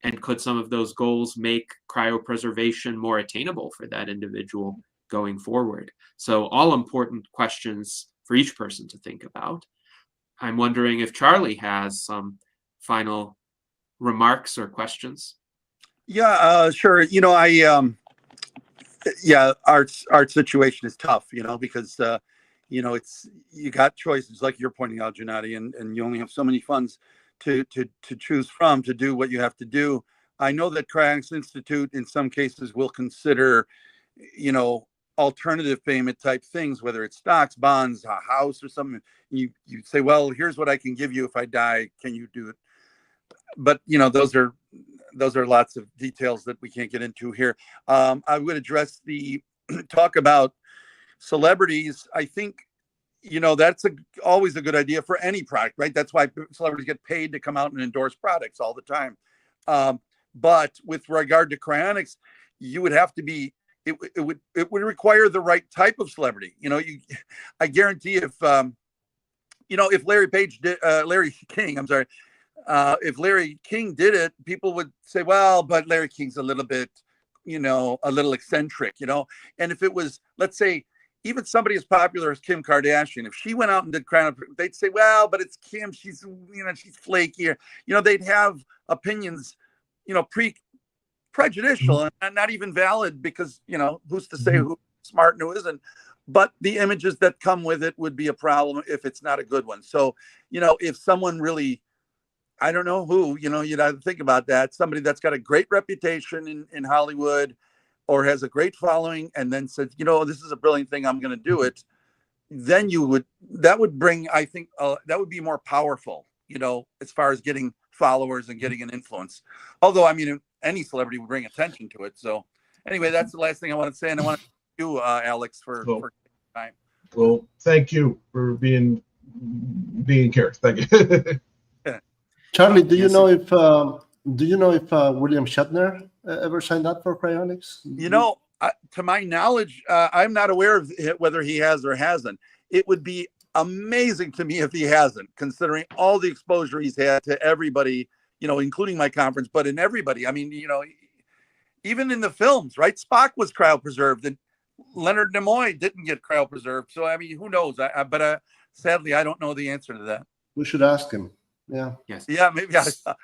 and could some of those goals make cryopreservation more attainable for that individual going forward? So all important questions for each person to think about. I'm wondering if Charlie has some final remarks or questions. Yeah, sure. Our situation is tough, because it's, you got choices like you're pointing out, Gennady, and you only have so many funds to choose from to do what you have to do. I know that Cryonics Institute in some cases will consider, alternative payment type things, whether it's stocks, bonds, a house or something. You say, well, here's what I can give you if I die. Can you do it? But those are lots of details that we can't get into here. I would address the talk about celebrities. I think that's always a good idea for any product, right? That's why celebrities get paid to come out and endorse products all the time. But with regard to cryonics, you would have to be, it would require the right type of celebrity. I guarantee if Larry King, I'm sorry, if Larry King did it, people would say, well, but Larry King's a little bit, a little eccentric, and if it was, let's say, even somebody as popular as Kim Kardashian, if she went out and did cryonics, they'd say, well, but it's Kim, she's flaky, they'd have opinions, prejudicial and not even valid, because who's to say who's smart and who isn't. But the images that come with it would be a problem if it's not a good one. So if someone really, I don't know who, you'd have to think about that, somebody that's got a great reputation in Hollywood or has a great following, and then says, this is a brilliant thing, I'm going to do it, then that would bring, I think, that would be more powerful, as far as getting followers and getting an influence. Although, any celebrity would bring attention to it. So anyway, that's the last thing I want to say. And I want to thank you, Alex, for time. Well, thank you for being here. Thank you. Charlie, do you know if William Shatner ever signed up for cryonics? To my knowledge, I'm not aware of whether he has or hasn't. It would be amazing to me if he hasn't, considering all the exposure he's had to everybody, including my conference, but in everybody. Even in the films, right? Spock was cryopreserved, and Leonard Nimoy didn't get cryopreserved. So, who knows? But sadly, I don't know the answer to that. We should ask him. Yeah. Yes. Yeah, maybe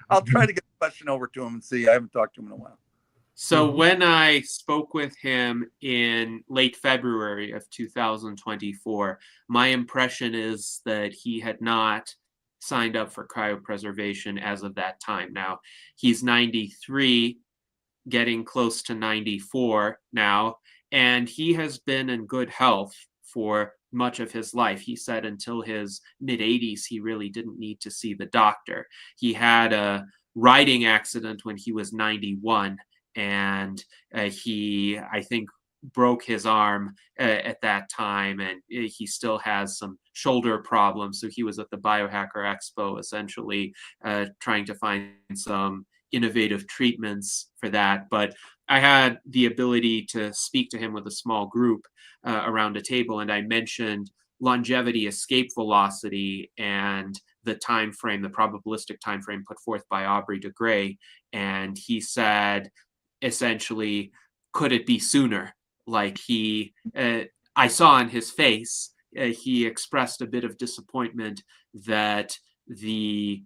I'll try to get the question over to him and see. I haven't talked to him in a while. So when I spoke with him in late February of 2024, my impression is that he had not signed up for cryopreservation as of that time. Now, he's 93, getting close to 94 now, and he has been in good health for much of his life. He said until his mid-80s, he really didn't need to see the doctor. He had a riding accident when he was 91, and he, I think, broke his arm at that time, and he still has some shoulder problems. So he was at the Biohacker Expo, essentially trying to find some innovative treatments for that. But I had the ability to speak to him with a small group around a table, and I mentioned longevity, escape velocity, and the time frame, the probabilistic time frame put forth by Aubrey de Grey. And he said, essentially, could it be sooner? Like I saw on his face, he expressed a bit of disappointment that the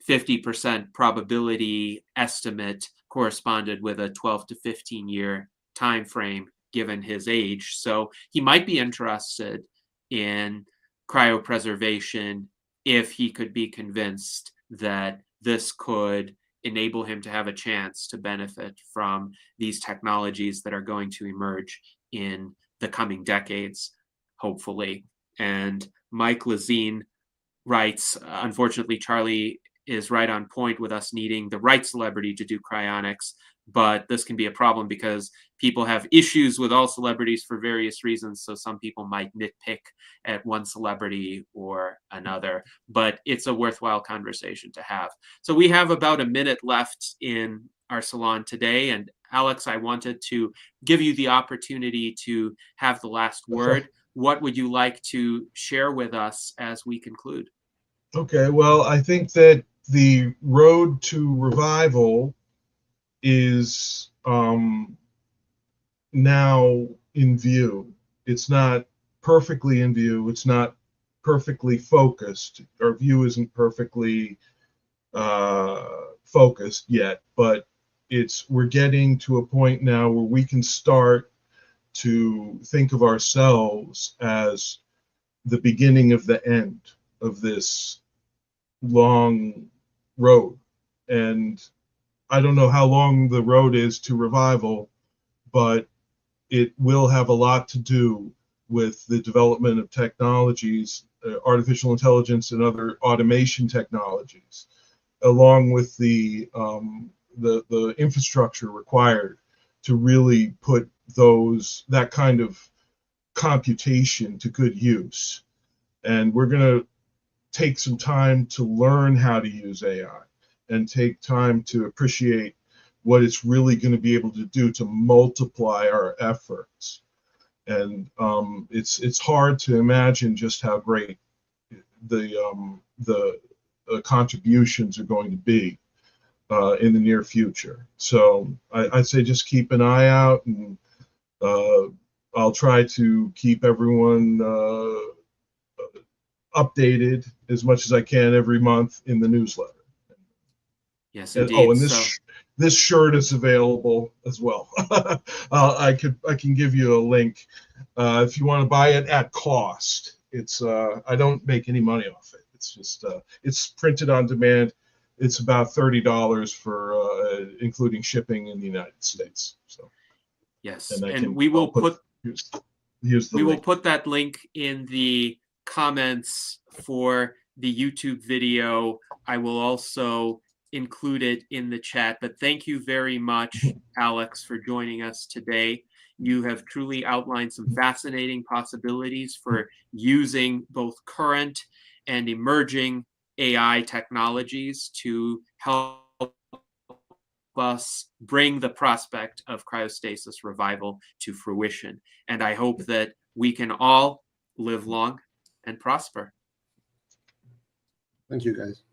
50% probability estimate corresponded with a 12 to 15 year time frame given his age. So he might be interested in cryopreservation if he could be convinced that this could enable him to have a chance to benefit from these technologies that are going to emerge in the coming decades, hopefully. And Mike Lazine writes, unfortunately, Charlie is right on point with us needing the right celebrity to do cryonics, but this can be a problem because people have issues with all celebrities for various reasons. So some people might nitpick at one celebrity or another, but it's a worthwhile conversation to have. So we have about a minute left in our salon today. And Alex, I wanted to give you the opportunity to have the last word. What would you like to share with us as we conclude? Okay, well, I think that the road to revival is now in view. It's not perfectly in view. It's not perfectly focused. Our view isn't perfectly focused yet, but we're getting to a point now where we can start to think of ourselves as the beginning of the end of this long road. And I don't know how long the road is to revival, but it will have a lot to do with the development of technologies, artificial intelligence and other automation technologies, along with the infrastructure required to really put that kind of computation to good use. And we're going to take some time to learn how to use AI and take time to appreciate what it's really going to be able to do to multiply our efforts. And it's hard to imagine just how great the contributions are going to be in the near future. So I'd say just keep an eye out, and I'll try to keep everyone updated as much as I can every month in the newsletter. Yes, And, indeed. and this shirt is available as well. I can give you a link if you want to buy it at cost. It's I don't make any money off it. It's just it's printed on demand. It's about $30 for including shipping in the United States. So yes, and and we will here's the we will link. put that link in the comments for the YouTube video. I will also include it in the chat. But thank you very much, Alex, for joining us today. You have truly outlined some fascinating possibilities for using both current and emerging AI technologies to help us bring the prospect of cryostasis revival to fruition. And I hope that we can all live long and prosper. Thank you, guys.